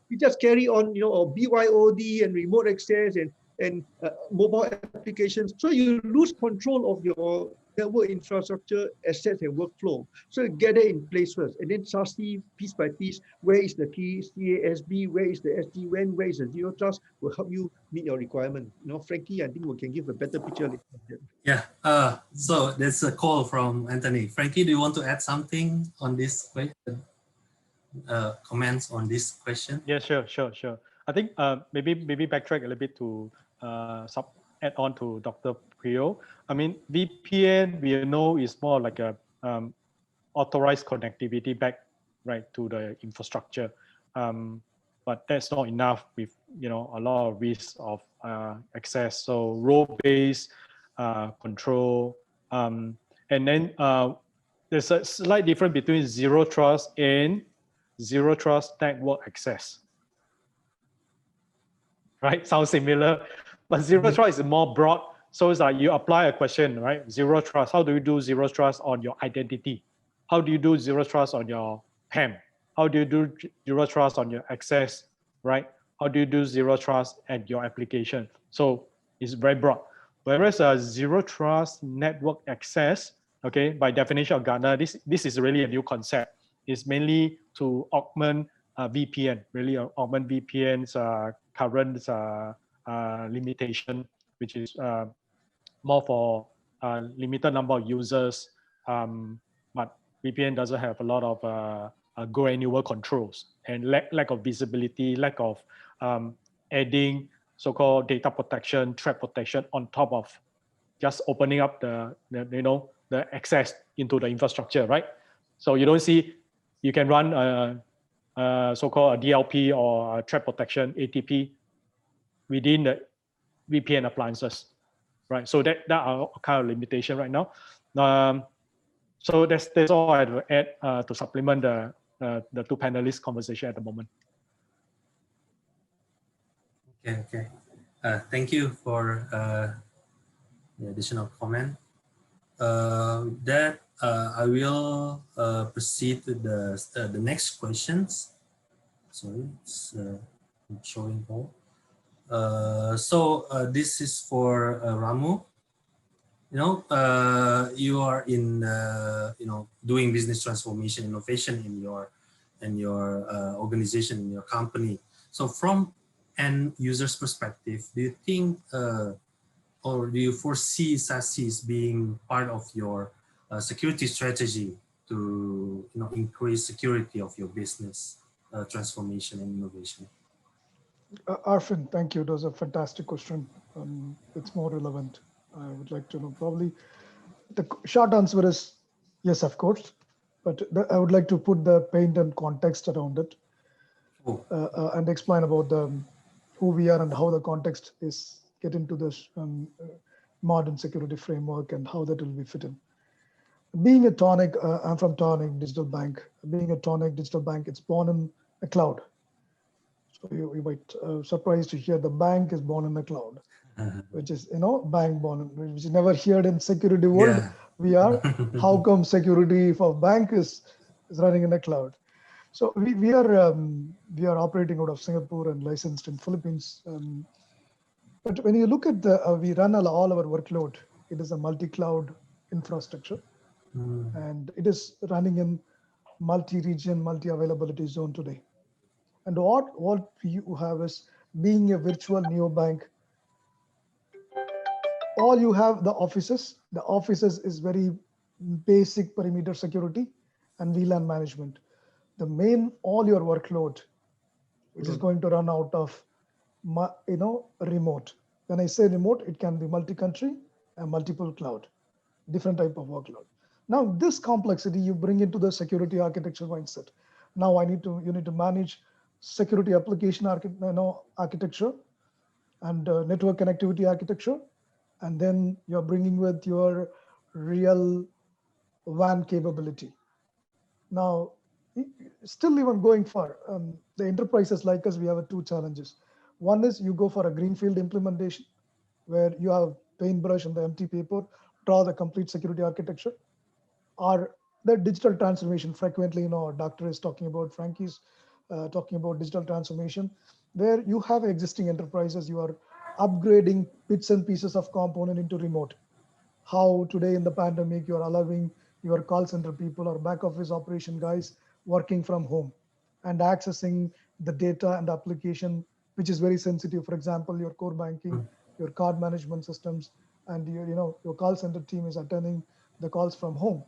you just carry on, BYOD and remote access and mobile applications. So you lose control of your network infrastructure, assets, and workflow. So you get it in place first, and then SASE, piece by piece, where is the key CASB, where is the SD-WAN, where is the zero trust, will help you meet your requirement. Frankie, I think we can give a better picture later. Yeah. So there's a call from Anthony. Frankie, do you want to add something on this question? Comments on this question? Yeah, sure. I think maybe backtrack a little bit to add on to Dr. Prio. I mean, VPN we know is more like a authorized connectivity back to the infrastructure, but that's not enough with a lot of risk of access. So role-based control, and then there's a slight difference between zero trust and zero trust network access. Right, sounds similar, but zero trust is more broad. So it's like you apply a question, right? Zero trust. How do you do zero trust on your identity? How do you do zero trust on your PAM? How do you do zero trust on your access, right? How do you do zero trust at your application? So it's very broad. Whereas a zero trust network access, okay, by definition of Gartner, this is really a new concept. It's mainly to augment VPN, really augment VPN's current limitation, which is more for limited number of users, but VPN doesn't have a lot of granular controls and lack of visibility, lack of adding so-called data protection, threat protection on top of just opening up the access into the infrastructure, right? So you don't see, you can run so-called a DLP or a threat protection ATP within the VPN appliances, right? So that are kind of limitation right now. So that's all I would add to supplement the two panelists' conversation at the moment. Okay. Thank you for the additional comment. With that, I will proceed to the next questions. Sorry, it's not showing all. So this is for Ramu. You are in doing business transformation, innovation in your organization, in your company. So from an user's perspective, do you think or do you foresee SASE as being part of your security strategy to increase security of your business transformation and innovation? Arfin, thank you. That was a fantastic question. It's more relevant. I would like to know, probably the short answer is yes, of course, but I would like to put the paint and context around it and explain about who we are and how the context is get into this modern security framework and how that will be fit in. Being a Tonic, I'm from Tonic Digital Bank. Being a Tonic Digital Bank, it's born in a cloud. So you might surprised to hear the bank is born in the cloud, which is, bank born, which is never heard in security world. Yeah. We are, how come security for bank is running in the cloud? So we are operating out of Singapore and licensed in Philippines. But when you look at we run all our workload, it is a multi-cloud infrastructure. And it is running in multi-region, multi-availability zone today. And what you have is, being a virtual neobank, all you have the offices. The offices is very basic perimeter security and VLAN management. The main, all your workload, which is going to run out of, remote. When I say remote, it can be multi-country and multiple cloud, different type of workload. Now, this complexity you bring into the security architecture mindset. Now, you need to manage security application architecture and network connectivity architecture, and then you're bringing with your real WAN capability. Now, still even going for the enterprises like us, we have two challenges. One is you go for a greenfield implementation where you have paintbrush and the empty paper, draw the complete security architecture, or the digital transformation. Frequently, our doctor is talking about, Frankie's talking about digital transformation, where you have existing enterprises, you are upgrading bits and pieces of component into remote. How today in the pandemic, you're allowing your call center people or back office operation guys working from home and accessing the data and application, which is very sensitive. For example, your core banking, your card management systems, and your call center team is attending the calls from home.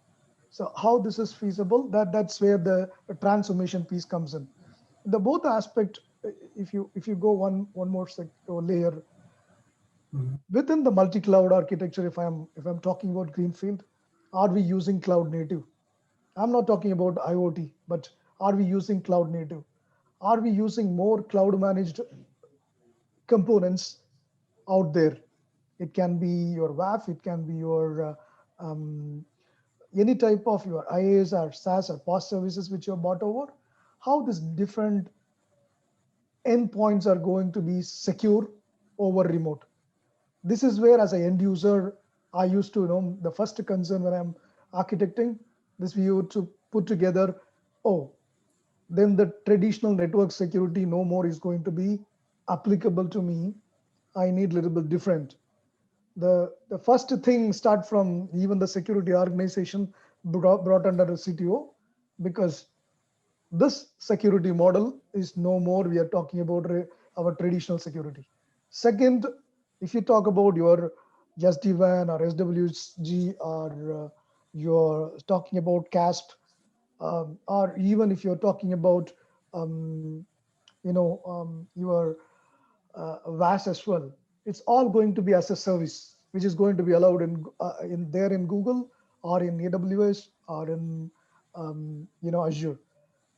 So how this is feasible, that's where the transformation piece comes in. The both aspect, if you go one more layer, within the multi-cloud architecture, if I'm talking about greenfield, are we using cloud native? I'm not talking about IoT, but are we using cloud native? Are we using more cloud managed components out there? It can be your WAF, it can be your any type of your IaaS or SaaS or PaaS services which you have bought over. How these different endpoints are going to be secure over remote. This is where, as an end user, I used to the first concern when I'm architecting this view to put together, then the traditional network security no more is going to be applicable to me. I need a little bit different. The first thing start from even the security organization brought under the CTO, because this security model is no more, we are talking about our traditional security. Second, if you talk about your SD-WAN or SWG, or you're talking about CASP, or even if you're talking about your VAS as well, it's all going to be as a service, which is going to be allowed in Google or in AWS or in Azure.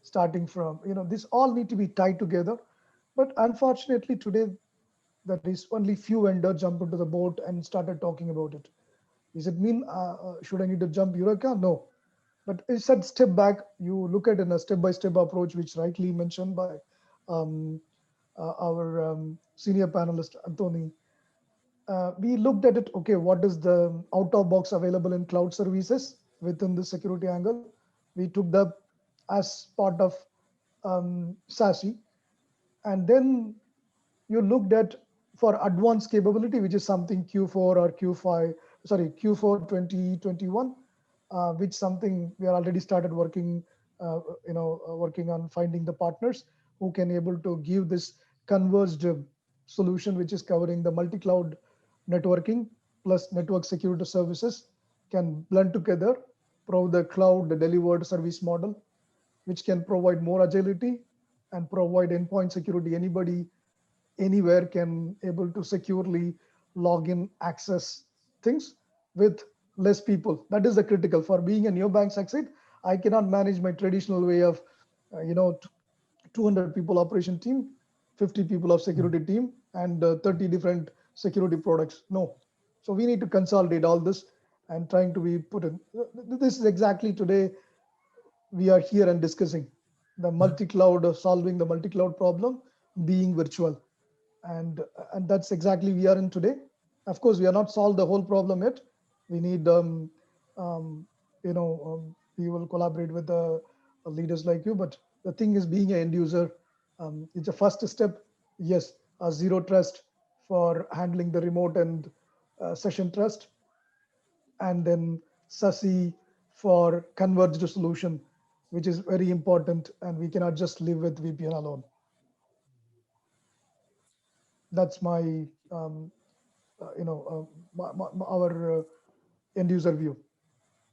Starting from this all need to be tied together, but unfortunately today there is only few vendors jump into the boat and started talking about it. Does it mean should I need to jump Eureka? No, but it's a step back. You look at in a step-by-step approach, which rightly mentioned by our senior panelist Anthony. We looked at it. Okay, what is the out-of-box available in cloud services within the security angle? We took that as part of SASE, and then you looked at for advanced capability, which is something Q4 or Q4 2021, which something we are already started working, working on finding the partners who can able to give this converged solution, which is covering the multi-cloud networking plus network security services, can blend together, provide the cloud, the delivered service model, which can provide more agility and provide endpoint security. Anybody, anywhere can able to securely log in, access things with less people. That is the critical. For being a neobank succeed, I cannot manage my traditional way of, 200 people operation team, 50 people of security team, and 30 different security products. No. So we need to consolidate all this and trying to be put in. This is exactly today we are here and discussing the multi-cloud, solving the multi-cloud problem, being virtual. And that's exactly we are in today. Of course, we are not solved the whole problem yet. We need, we will collaborate with the leaders like you. But the thing is, being an end user, it's a first step. Yes, a zero trust for handling the remote and session trust, and then SASE for converged solution, which is very important, and we cannot just live with VPN alone. That's my, our end user view,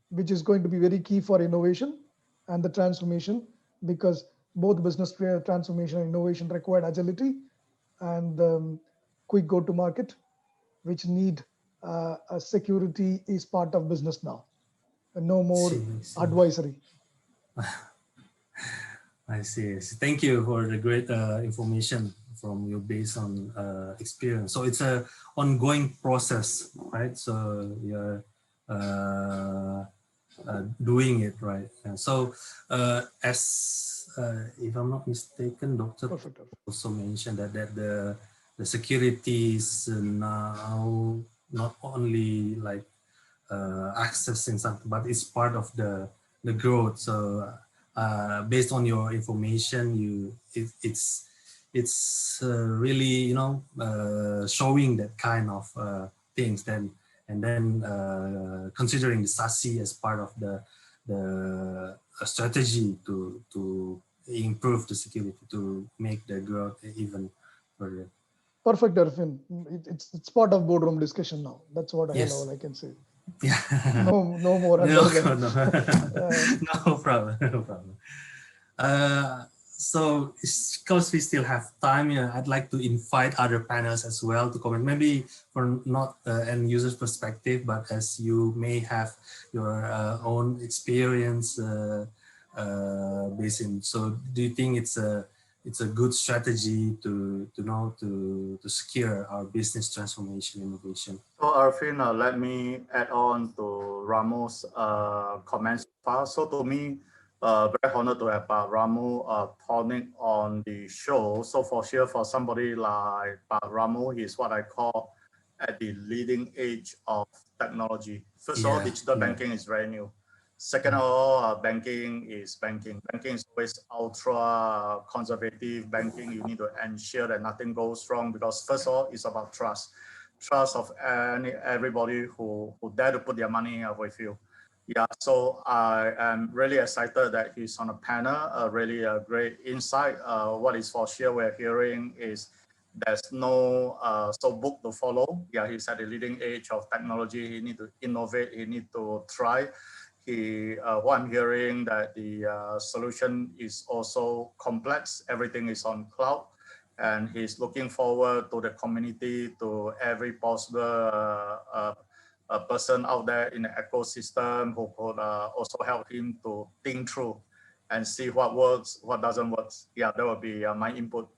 which is going to be very key for innovation and the transformation, because both business transformation and innovation require agility and quick go-to-market, which need security is part of business now, and no more advisory. I see. Thank you for the great information from you based on experience. So it's a ongoing process, right? So you're doing it, right? And so if I'm not mistaken, Dr. also mentioned that the security is now not only like accessing something, but it's part of the growth. So based on your information, it's really showing that kind of things. Then considering the SASE as part of the strategy to improve the security, to make the growth even further. Perfect, Arfin. It's part of boardroom discussion now. That's what Yes. I can say. Yeah. No more. No problem. No problem. So because we still have time, I'd like to invite other panels as well to comment. Maybe from not an user's perspective, but as you may have your own experience based in. So do you think it's a good strategy to secure our business transformation innovation? So Arfin, let me add on to Ramo's comments. So to me, very honored to have Ramo Tonic on the show. So for sure, for somebody like Ramo, he's what I call at the leading edge of technology. First of all, digital banking is very new. Second of all, banking is banking. Banking is always ultra conservative banking. You need to ensure that nothing goes wrong, because first of all, it's about trust. Trust of everybody who dare to put their money with you. Yeah, so I am really excited that he's on a panel, really a great insight. What is for sure we're hearing is there's no book to follow. Yeah, he's at the leading edge of technology. He need to innovate, he need to try. What I'm hearing that the solution is also complex. Everything is on cloud. And he's looking forward to the community, to every possible person out there in the ecosystem who could also help him to think through and see what works, what doesn't work. Yeah, that would be my input.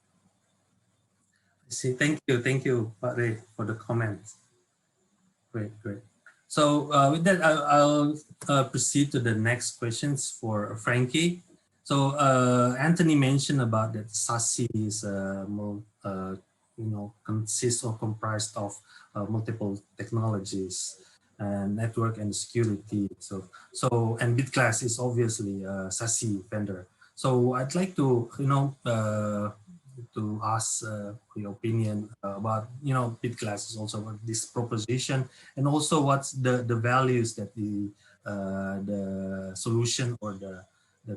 I see. Thank you, Pak Ray, for the comments. Great. So with that, I'll proceed to the next questions for Frankie. So Anthony mentioned about that SASE is consists or comprised of multiple technologies and network and security. So and Bitglass is obviously a SASE vendor. So I'd like to to ask your opinion about Bitglass is also about this proposition, and also what's the values that the solution or the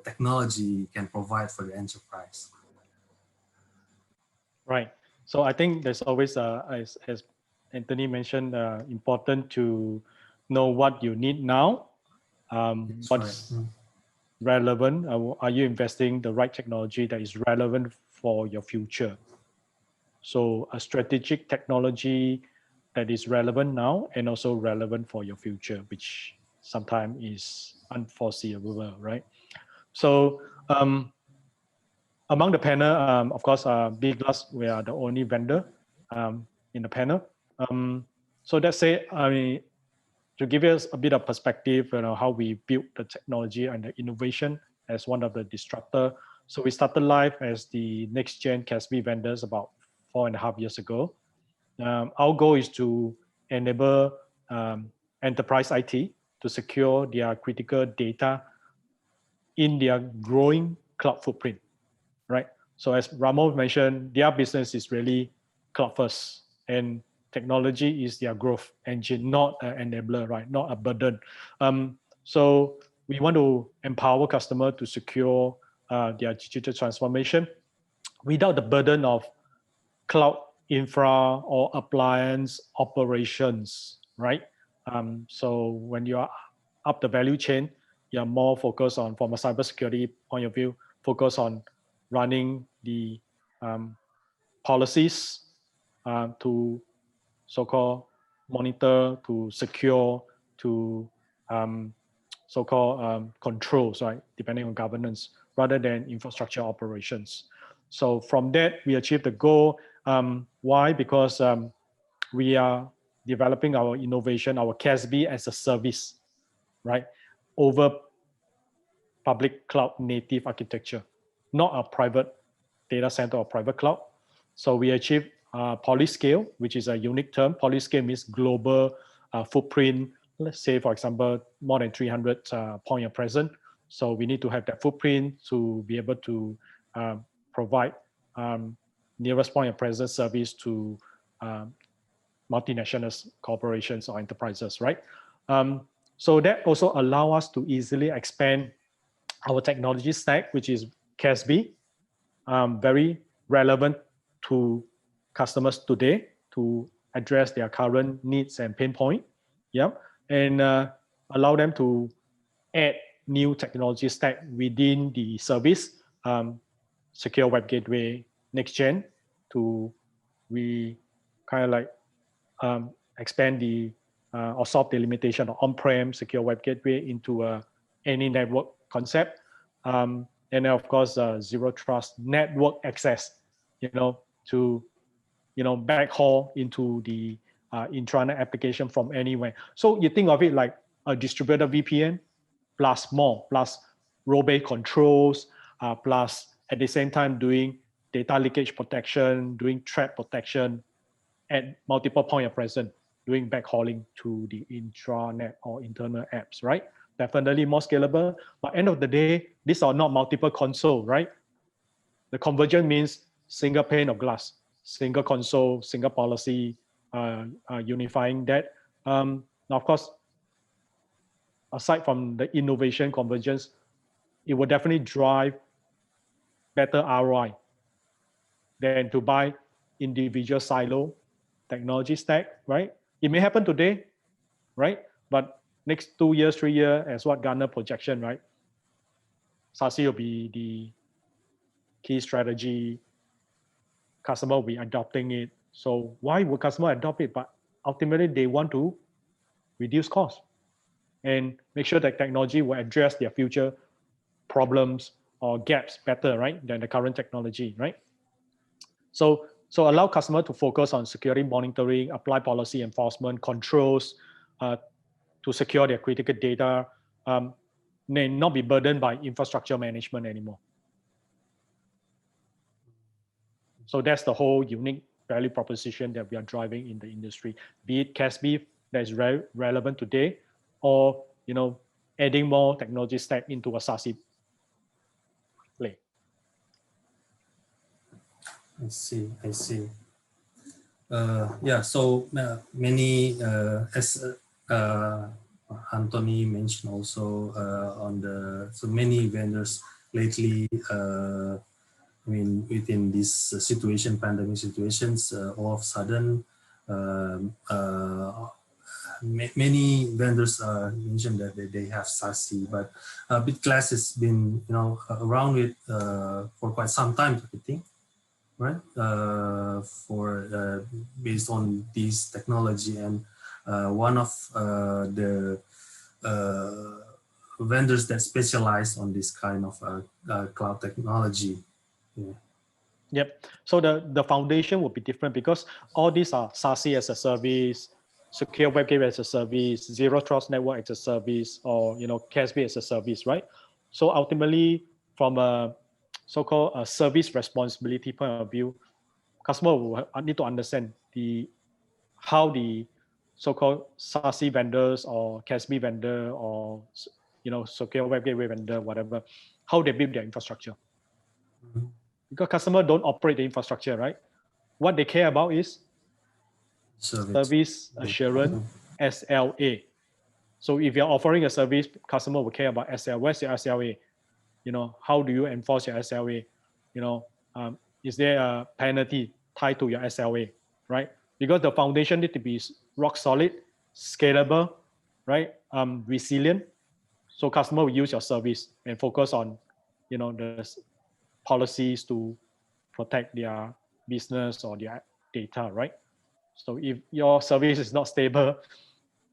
technology can provide for the enterprise. Right. So I think there's always, as Anthony mentioned, important to know what you need now, what's relevant. Are you investing the right technology that is relevant for your future? So a strategic technology that is relevant now and also relevant for your future, which sometimes is unforeseeable, right? So among the panel, of course, Bitglass, we are the only vendor in the panel. So that's it. I mean, to give us a bit of perspective, how we built the technology and the innovation as one of the disruptor. So we started live as the next gen CASB vendors about 4.5 years ago. Our goal is to enable enterprise IT to secure their critical data in their growing cloud footprint, right? So as Ramo mentioned, their business is really cloud first, and technology is their growth engine, not an enabler, right? Not a burden. So we want to empower customer to secure their digital transformation without the burden of cloud infra or appliance operations, right? So when you are up the value chain, you are more focused on, from a cybersecurity point of view, focus on running the policies to so-called monitor, to secure, to so-called controls, right? Depending on governance, rather than infrastructure operations. So from that, we achieved the goal. Why? Because we are developing our innovation, our CASB as a service, right? Over public cloud native architecture, not a private data center or private cloud. So we achieved polyscale, which is a unique term. Polyscale means global footprint. Let's say, for example, more than 300 point of presence. So we need to have that footprint to be able to provide nearest point of presence service to multinational corporations or enterprises, right? So that also allow us to easily expand our technology stack, which is CASB, very relevant to customers today to address their current needs and pain point, yeah, and allow them to add new technology stack within the service, secure web gateway, next gen, to we kind of like expand the or solve the limitation of on-prem secure web gateway into any network concept. And then of course, zero trust network access, to, backhaul into the intranet application from anywhere. So you think of it like a distributed VPN plus more, plus role-based controls, plus at the same time doing data leakage protection, doing threat protection at multiple point of presence, doing backhauling to the intranet or internal apps, right? Definitely more scalable. But end of the day, these are not multiple console, right? The convergence means single pane of glass, single console, single policy, unifying that. Now, of course, aside from the innovation convergence, it will definitely drive better ROI than to buy individual silo technology stack, right? It may happen today, right? But next 2 years, 3 years, as what Gartner projection, right? SASE will be the key strategy. Customer will be adopting it. So why would customer adopt it? But ultimately, they want to reduce cost and make sure that technology will address their future problems or gaps better, right, than the current technology, right? So allow customer to focus on security monitoring, apply policy enforcement, controls to secure their critical data, may not be burdened by infrastructure management anymore. So that's the whole unique value proposition that we are driving in the industry, be it CASB that is relevant today, or adding more technology stack into a SASE play. I see. Yeah, so many, as Anthony mentioned also so many vendors lately, I mean, within this situation, pandemic situations, all of a sudden, many vendors mentioned that they have SASE, but Bitglass has been, around with for quite some time, I think, right? Based on this technology, and one of the vendors that specialize on this kind of cloud technology. Yeah. Yep. So the foundation will be different because all these are SASE as a service, secure web gateway as a service, zero trust network as a service, or CASB as a service, right? So ultimately, from a so-called a service responsibility point of view, customer will need to understand how the so-called SASE vendors or CASB vendor or secure web gateway vendor, whatever, how they build their infrastructure. Mm-hmm. Because customers don't operate the infrastructure, right? What they care about is service assurance, SLA. So if you're offering a service, customer will care about SLA. Where's your SLA? You know, how do you enforce your SLA? You know, is there a penalty tied to your SLA, right? Because the foundation need to be rock solid, scalable, right? Resilient. So customer will use your service and focus on, you know, the policies to protect their business or their data, right? So if your service is not stable,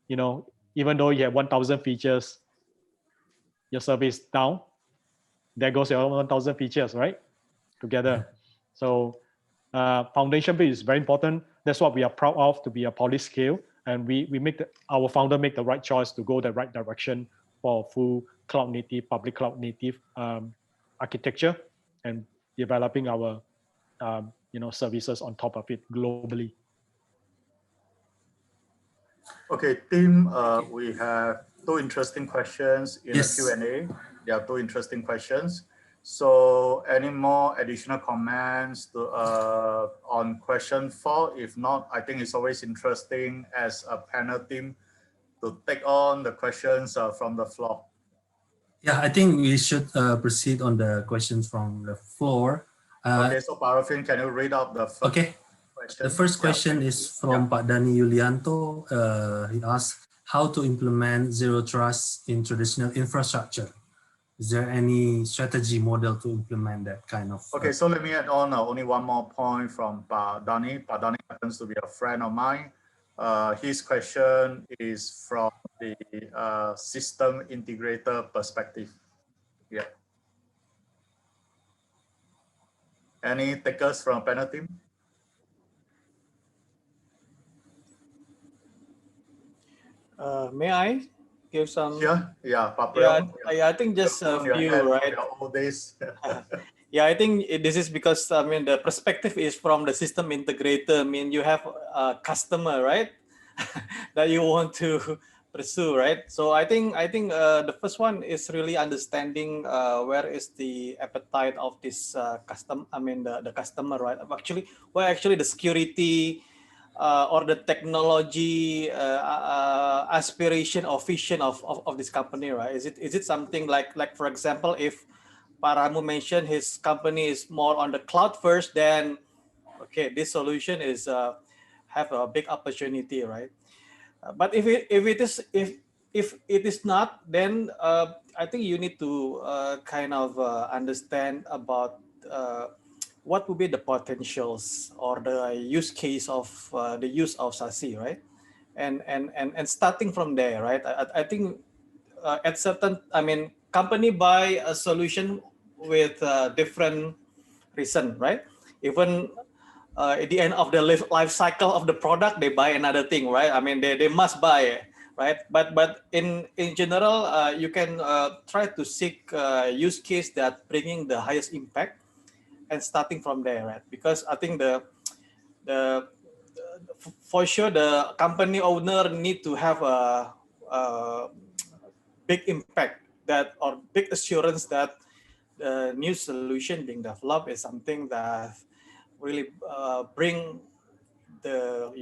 you know, even though you have 1,000 features, your service down, there goes your 1,000 features, right? Together. So foundation bit is very important. That's what we are proud of, to be a polyscale, and we make our founder make the right choice to go the right direction for full cloud native, public cloud native architecture, and developing our you know, services on top of it globally. Okay, team, we have two interesting questions in Yes. the Q&A. There are two interesting questions. So any more additional comments to, on question 4? If not, I think it's always interesting as a panel team to take on the questions from the floor. Yeah, I think we should proceed on the questions from the floor. Okay, so Parafin, can you read out the first question? The first question is from Pak Dani Yulianto. He asked how to implement zero trust in traditional infrastructure. Is there any strategy model to implement that kind of? Okay, so let me add on only one more point from Pak Dani. Pak Dani happens to be a friend of mine. His question is from the system integrator perspective. Yeah. Any takers from panel team? May I give some? Yeah, Pak Yeah, Priam. I think just a few, right? All days. Yeah, I think this is because, I mean, the perspective is from the system integrator. I mean, you have a customer, right? That you want to pursue, right? So I think the first one is really understanding where is the appetite of this the customer, right? Actually, where actually the security or the technology aspiration or vision of this company, right? Is it something like for example, if Paramu mentioned his company is more on the cloud first, then okay, this solution is have a big opportunity, right? But if it is not, then I think you need to kind of understand about what would be the potentials or the use case of the use of SASE, right? And starting from there, right? I think at certain, company buy a solution with different reason, right? Even at the end of the life cycle of the product, they buy another thing, right? I mean, they must buy, right? But in general, you can try to seek use case that bringing the highest impact and starting from there, right? Because I think the for sure the company owner need to have a big impact that or big assurance that the new solution being developed is something that really bring the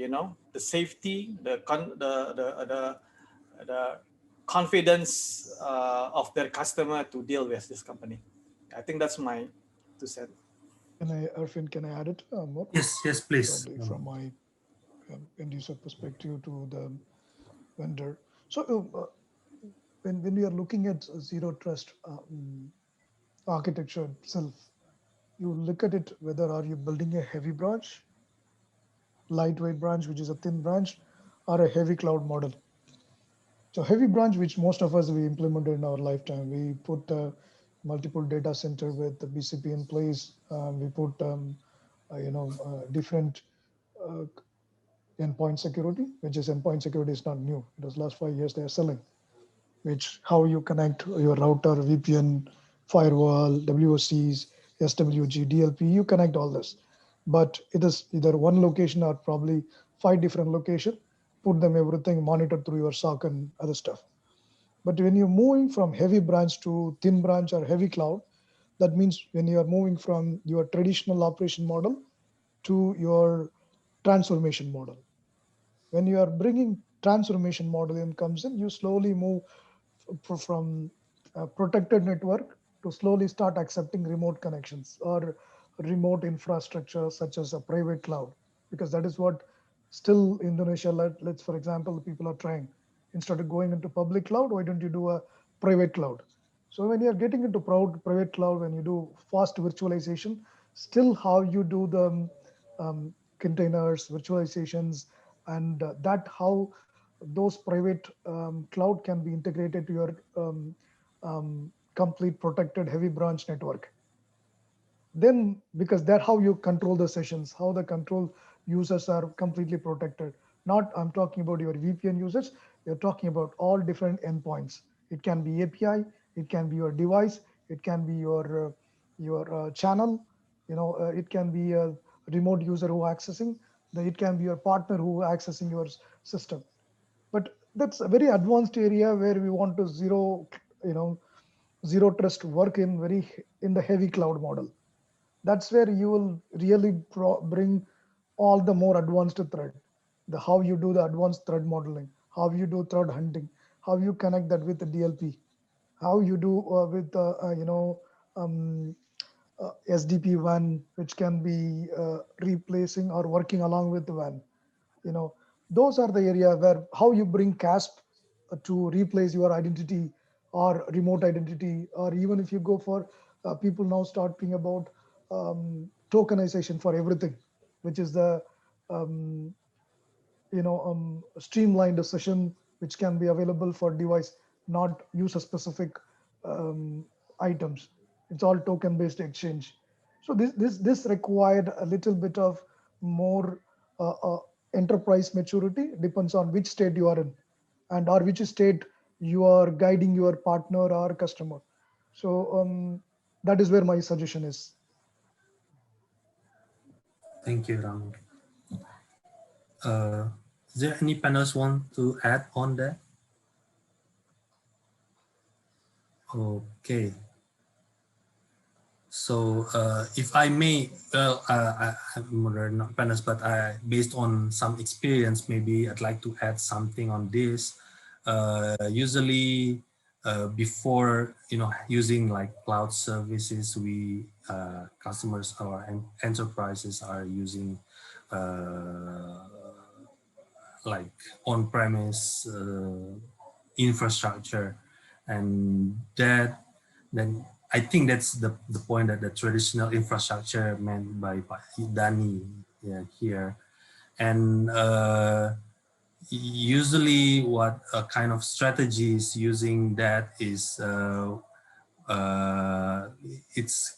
the safety, the confidence of their customer to deal with this company. I think that's my 2 cents. Arfin, can I add it more? Yes, please. Probably from my end user perspective to the vendor. So when we are looking at zero trust architecture itself, you look at it whether are you building a heavy branch, lightweight branch, which is a thin branch, or a heavy cloud model. So heavy branch, which most of us we implemented in our lifetime, we put multiple data center with the BCP in place. We put different endpoint security, which is endpoint security is not new. It was last 5 years they are selling, which how you connect your router, VPN, firewall, WOCs, SWG, DLP, you connect all this. But it is either one location or probably 5 different locations, put them everything, monitor through your SOC and other stuff. But when you're moving from heavy branch to thin branch or heavy cloud, that means when you are moving from your traditional operation model to your transformation model. When you are bringing transformation modeling comes in, you slowly move from a protected network to slowly start accepting remote connections or remote infrastructure such as a private cloud, because that is what still Indonesia, let's for example, people are trying. Instead of going into public cloud, why don't you do a private cloud? So when you're getting into private cloud, when you do fast virtualization, still how you do the containers, virtualizations, and that how those private cloud can be integrated to your complete protected heavy branch network. Then, because that's how you control the sessions, how the control users are completely protected. Not, I'm talking about your VPN users, you're talking about all different endpoints. It can be API, it can be your device, it can be your channel, it can be a remote user who accessing, it can be your partner who accessing your system. But that's a very advanced area where we want to zero trust work in the heavy cloud model. That's where you will really bring all the more advanced thread, the how you do the advanced thread modeling, how you do thread hunting, how you connect that with the DLP, how you do with the um, SDP WAN, which can be replacing or working along with the WAN. Those are the area where how you bring CASP to replace your identity or remote identity, or even if you go for people now talking about tokenization for everything, which is the um, streamlined session which can be available for device, not user specific items. It's all token based exchange. So this required a little bit of more enterprise maturity. Depends on which state you are in, and or which state you are guiding your partner or customer. So that is where my suggestion is. Thank you, Ram. Is there any panelists want to add on that? Okay. So if I may, well, I'm not panelists, but based on some experience, maybe I'd like to add something on this. Usually, before using like cloud services, we customers or enterprises are using like on-premise infrastructure, and then I think that's the point that the traditional infrastructure meant by Dani here. And usually what kind of strategies using that is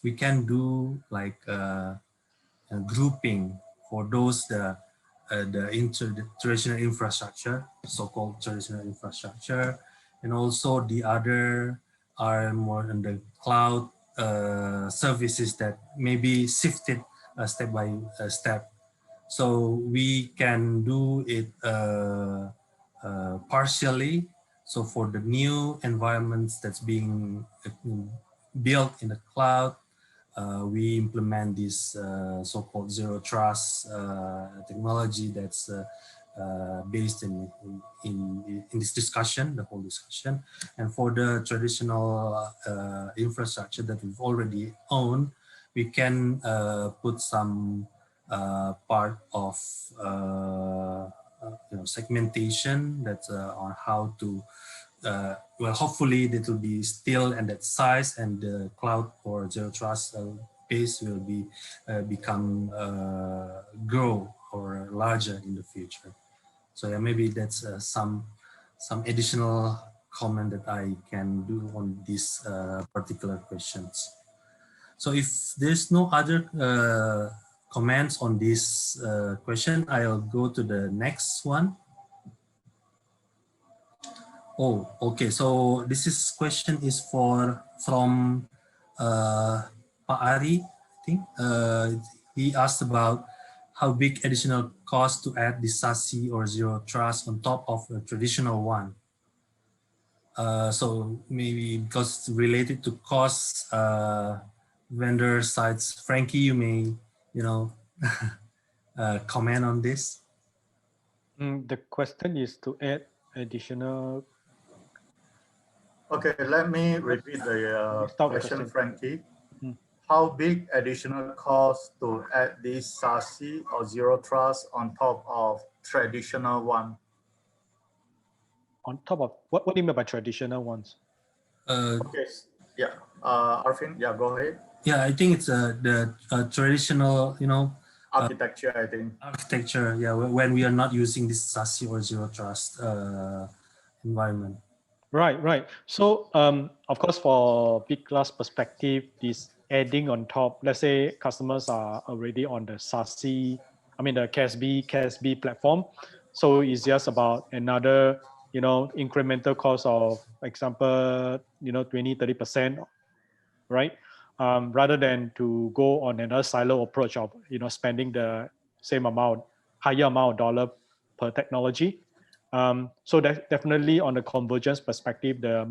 we can do like grouping for those the traditional infrastructure, so-called traditional infrastructure, and also the other are more in the cloud services that may be shifted step by step. So we can do it partially. So for the new environments that's being built in the cloud, we implement this so-called zero trust technology that's based in this discussion, the whole discussion. And for the traditional infrastructure that we've already owned, we can put some part of segmentation that's on how to well, hopefully that will be still at that size, and the cloud or zero trust base will be become grow or larger in the future. So yeah, maybe that's some additional comment that I can do on these particular questions. So if there's no other comments on this question, I'll go to the next one. Oh, okay. So question is from Pak Ari, I think. He asked about how big additional cost to add the SASE or zero trust on top of a traditional one. So maybe because related to costs, vendor sites, Frankie, you may comment on this. The question is to add additional. Okay, let me repeat the question, Frankie. How big additional cost to add this SASE or zero trust on top of traditional one? On top of what do you mean by traditional ones? Okay, yeah, Arfin, yeah, go ahead. Yeah, I think it's the traditional, architecture, I think. Architecture, yeah, when we are not using this SASE or zero trust environment. Right. So, of course, for Bitglass perspective, this adding on top, let's say customers are already on the SASE, the CASB platform. So it's just about another, incremental cost of, example, 20, 30%, right? Rather than to go on another silo approach of, spending the same amount, higher amount of dollar per technology. So that definitely on the convergence perspective, the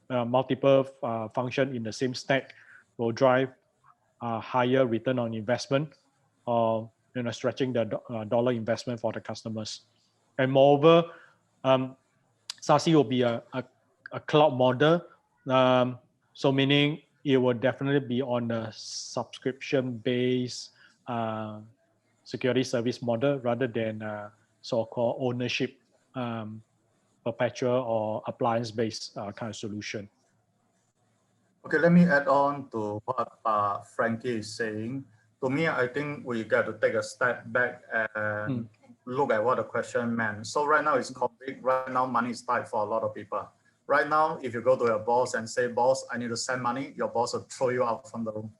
multiple function in the same stack will drive higher return on investment, or stretching the dollar investment for the customers. And moreover, SASE will be a cloud model. So meaning it will definitely be on a subscription-based security service model rather than so-called ownership, perpetual or appliance-based kind of solution. Okay, let me add on to what Frankie is saying. To me, I think we got to take a step back and look at what the question meant. So right now it's COVID. Right now money is tight for a lot of people. Right now, if you go to your boss and say, boss, I need to send money, your boss will throw you out from the room.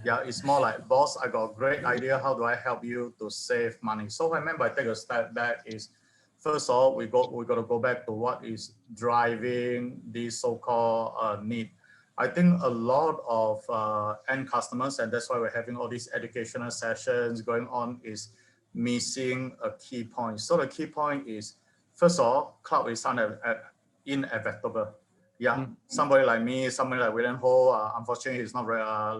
Yeah, it's more like, boss, I got a great idea. How do I help you to save money? So what I meant by take a step back is, first of all, we got to go back to what is driving this so-called need. I think a lot of end customers, and that's why we're having all these educational sessions going on, is missing a key point. So the key point is, first of all, cloud is inevitable. Yeah, somebody like me, somebody like William Ho, unfortunately he's not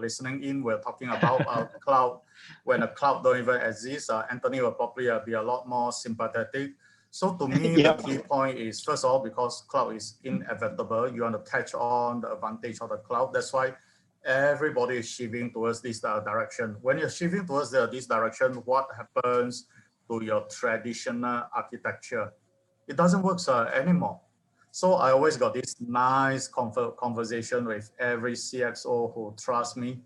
listening in. We're talking about cloud. When a cloud don't even exist, Anthony will probably be a lot more sympathetic. So to me, the key point is, first of all, because cloud is inevitable, you want to catch on the advantage of the cloud. That's why everybody is shifting towards this direction. When you're shifting towards this direction, what happens to your traditional architecture? It doesn't work anymore. So I always got this nice conversation with every CXO who trusts me.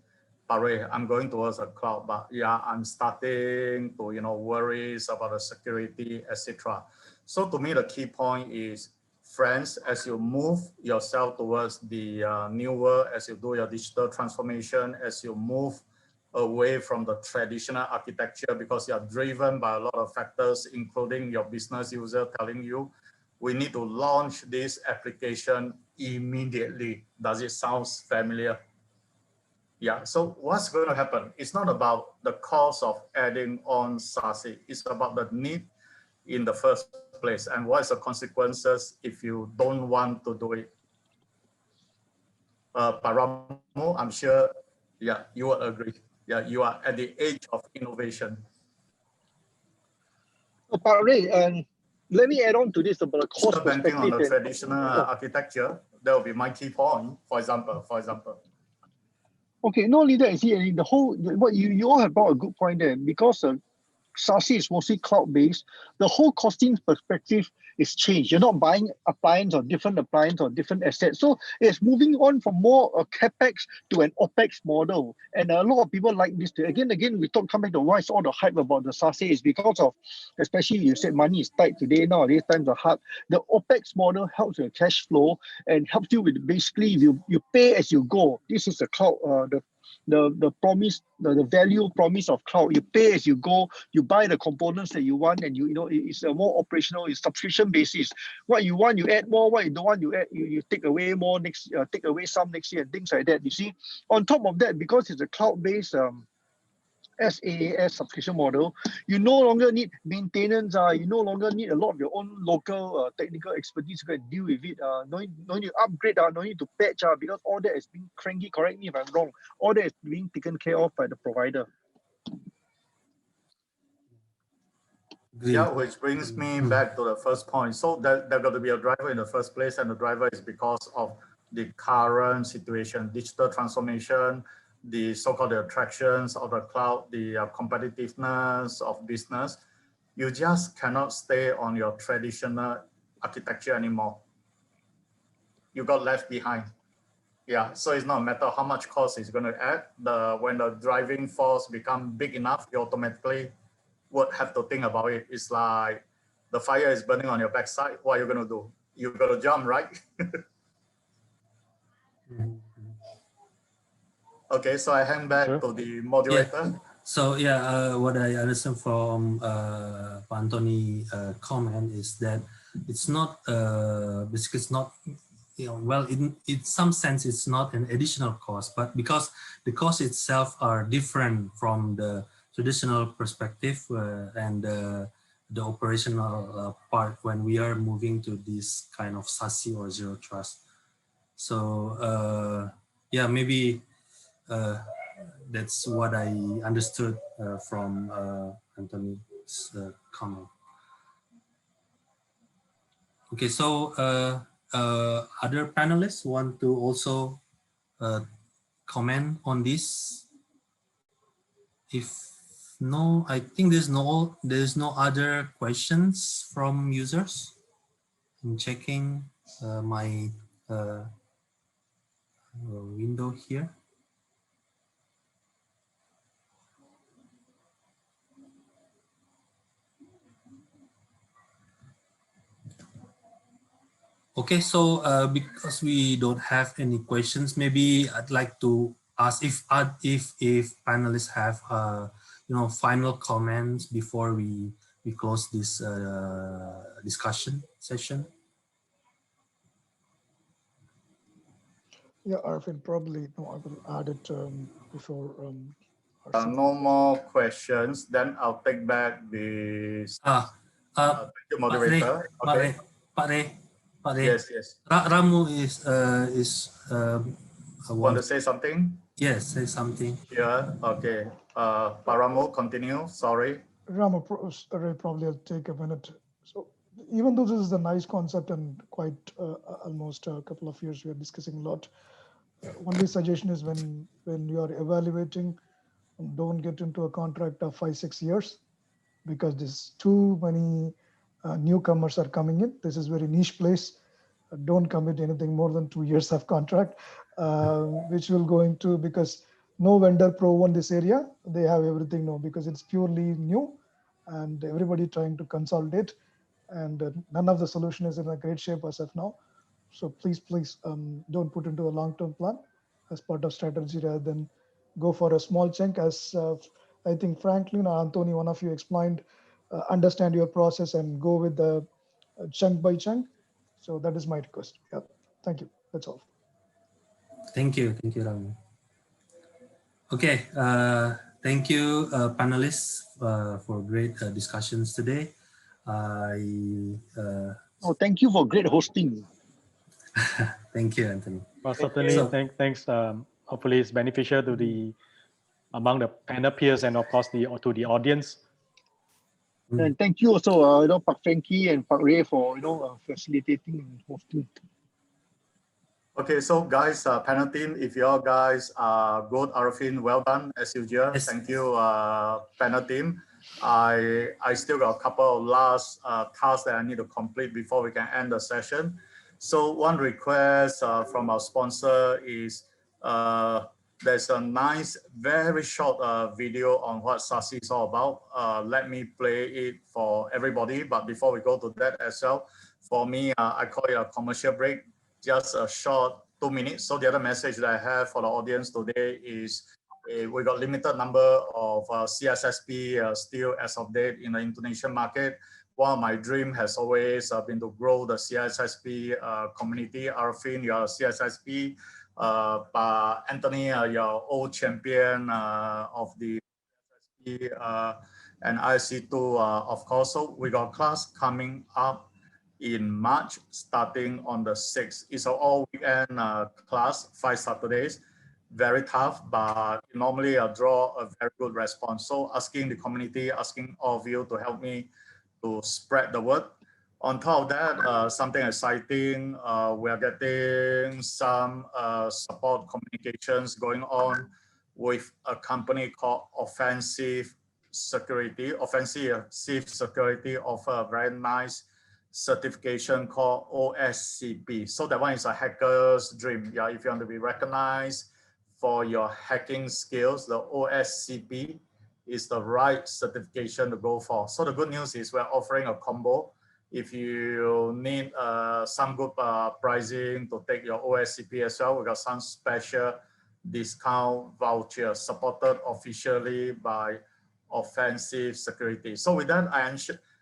Barry, I'm going towards a cloud, but yeah, I'm starting to worries about the security, etc. So to me, the key point is, friends, as you move yourself towards the new world, as you do your digital transformation, as you move away from the traditional architecture, because you are driven by a lot of factors, including your business user telling you, we need to launch this application immediately. Does it sound familiar? Yeah, so what's going to happen? It's not about the cost of adding on SASE. It's about the need in the first place and what is the consequences if you don't want to do it. Paramo, I'm sure, yeah, you will agree. Yeah, you are at the age of innovation. Pak Ray, let me add on to this about the cost banking on the perspective. traditional architecture, that will be my key point, for example. Okay, not only that, you see, the whole, what you all have brought a good point there, because SASE is mostly cloud-based. The whole costing perspective is changed. You're not buying appliance or different assets. So it's moving on from more a capex to an opex model. And a lot of people like this. Again, we come back to why it's all the hype about the SASE is because of, especially you said money is tight today, nowadays times are hard. The opex model helps your cash flow and helps you with basically you pay as you go. This is the cloud, the promise, the value promise of cloud. You pay as you go, you buy the components that you want, and it's a more operational, it's subscription basis. What you want, you add more. What you don't want, you add, you take away more take away some next year, and things like that. You see, on top of that, because it's a cloud-based SaaS subscription model, you no longer need maintenance. You no longer need a lot of your own local technical expertise to deal with it. No need to upgrade. No need to patch. Because all that is being cranky. Correct me if I'm wrong. All that is being taken care of by the provider. Yeah, which brings me back to the first point. So there got to be a driver in the first place, and the driver is because of the current situation, digital transformation, the so-called attractions of the cloud, the competitiveness of business. You just cannot stay on your traditional architecture anymore. You got left behind. Yeah, so it's not a matter how much cost it's going to add. When the driving force become big enough, you automatically would have to think about it. It's like the fire is burning on your backside. What are you going to do? You're going to jump, right? Okay, so I hand back to the moderator. Yeah. So yeah, what I understand from Anthony comment is that it's not basically it's not, you know, well, in some sense it's not an additional cost, but because the costs itself are different from the traditional perspective and the operational part when we are moving to this kind of SASE or zero trust. So yeah, maybe that's what I understood from Anthony's comment. Okay, so other panelists want to also comment on this? If no, I think there's no other questions from users. I'm checking my window here. Okay, so because we don't have any questions, maybe I'd like to ask if panelists have you know, final comments before we close this discussion session. Yeah, Arvin, probably, no, I will add it before. No more questions. Then I'll take back the thank you, moderator. Okay. Pak Re. Yes, yes. Ramu is Want to say something? Yes, say something. Yeah. Okay. Paramu, continue. Sorry. Rama, probably I'll take a minute. So even though this is a nice concept and quite almost a couple of years we are discussing a lot, only suggestion is when you are evaluating, don't get into a contract of 5-6 years, because there's too many newcomers are coming in. This is very niche place. Don't commit anything more than 2 years of contract, which will go into, because no vendor pro in this area. They have everything now because it's purely new and everybody trying to consolidate, and none of the solution is in a great shape as of now. So please don't put into a long-term plan as part of strategy, rather than go for a small chunk. As I think Franklin or Anthony, one of you explained, understand your process and go with the chunk by chunk. So that is my request. Yeah, thank you. That's all. Thank you, Ramu. Okay, thank you, panelists, for great discussions today. Thank you for great hosting. Thank you, Anthony. Well, certainly, thanks. Hopefully, it's beneficial to among the panel peers and of course to the audience. And thank you also, Pak Frankie and Pak Ray for facilitating and hosting. Okay, so guys, panel team, if you all guys are good, Arvin, well done as usual. Yes. Thank you, panel team. I still got a couple of last tasks that I need to complete before we can end the session. So one request from our sponsor is there's a nice, very short video on what SASE is all about. Let me play it for everybody. But before we go to that as well, for me, I call it a commercial break. Just a short 2 minutes. So the other message that I have for the audience today is we got limited number of CSSP still as of date in the Indonesian market. One of my dream has always been to grow the CSSP community. Arvin, you're a CSSP. But Anthony, you're old champion of the CSSP and IC2, of course. So we got class coming up in March, starting on the 6th. It's an all weekend class, 5 Saturdays. Very tough, but normally I draw a very good response. So asking the community, asking all of you to help me to spread the word. On top of that, something exciting, we are getting some support communications going on with a company called Offensive Security. Offensive Security offer a very nice certification called OSCP. So that one is a hacker's dream. Yeah, if you want to be recognized for your hacking skills, the OSCP is the right certification to go for. So the good news is we're offering a combo. If you need some good pricing to take your OSCP as well, we got some special discount voucher supported officially by Offensive Security. So with that,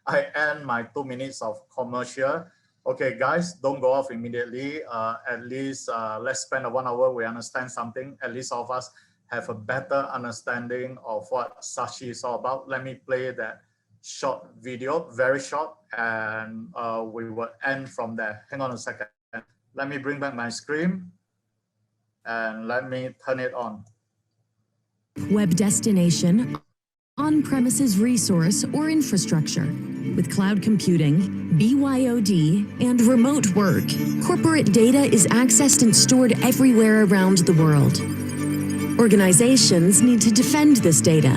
I end my 2 minutes of commercial. Okay, guys, don't go off immediately. At least let's spend 1 hour. We understand something. At least all of us have a better understanding of what SASE is all about. Let me play that short video, very short, and we will end from there. Hang on a second. Let me bring back my screen and let me turn it on. Web destination, on-premises resource or infrastructure. With cloud computing, BYOD, and remote work, corporate data is accessed and stored everywhere around the world. Organizations need to defend this data,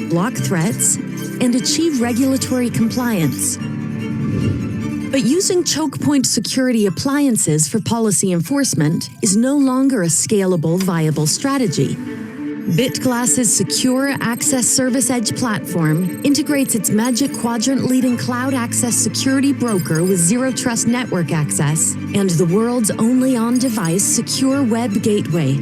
block threats, and achieve regulatory compliance. But using choke point security appliances for policy enforcement is no longer a scalable, viable strategy. Bitglass's secure access service edge platform integrates its Magic Quadrant leading cloud access security broker with zero trust network access and the world's only on-device secure web gateway.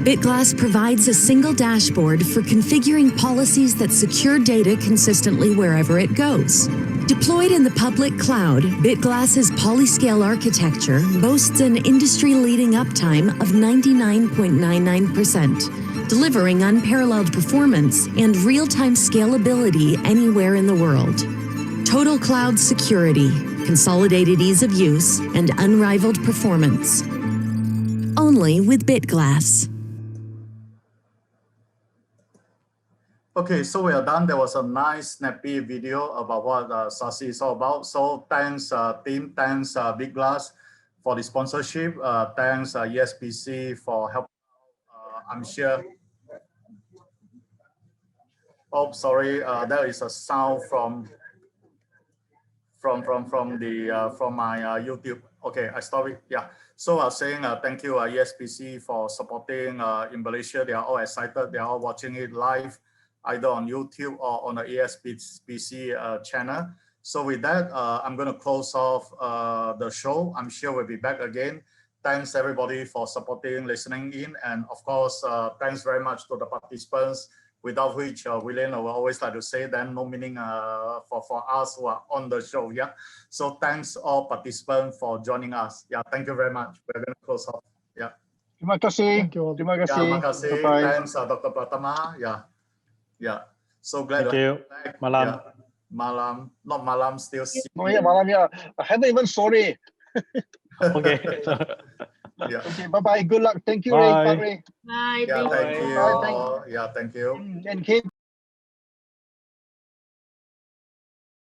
Bitglass provides a single dashboard for configuring policies that secure data consistently wherever it goes. Deployed in the public cloud, Bitglass's polyscale architecture boasts an industry-leading uptime of 99.99%, delivering unparalleled performance and real-time scalability anywhere in the world. Total cloud security, consolidated ease of use, and unrivaled performance. Only with Bitglass. Okay, so we are done. There was a nice snappy video about what SASE is all about. So thanks team, thanks Bitglass for the sponsorship. Thanks ESPC for helping. I'm sure. Oh, sorry, there is a sound from my YouTube. Okay, I stop it. Yeah. So I was saying thank you ESPC for supporting in Malaysia. They are all excited. They are all watching it live, either on YouTube or on the ESPC channel. So with that, I'm going to close off the show. I'm sure we'll be back again. Thanks everybody for supporting, listening in. And of course, thanks very much to the participants, without which William will always like to say then no meaning for us who are on the show. Yeah. So thanks all participants for joining us. Yeah, thank you very much. We're going to close off. Yeah. Terima kasih. Thank you all. Terima kasih. Yeah, terima kasih. Bye-bye. Thanks Dr. Pratama. Yeah. Yeah. So glad Thank to you. have you back. Malam. Yeah. Malam. Not malam, still see. Oh yeah, malam ya. I haven't even sorry. Okay. Yeah. Okay, bye-bye. Good luck. Thank you, Bye. Ray. Pak Ray. Bye. Yeah, thank you. Bye, thank you. Yeah, thank you. And Kate.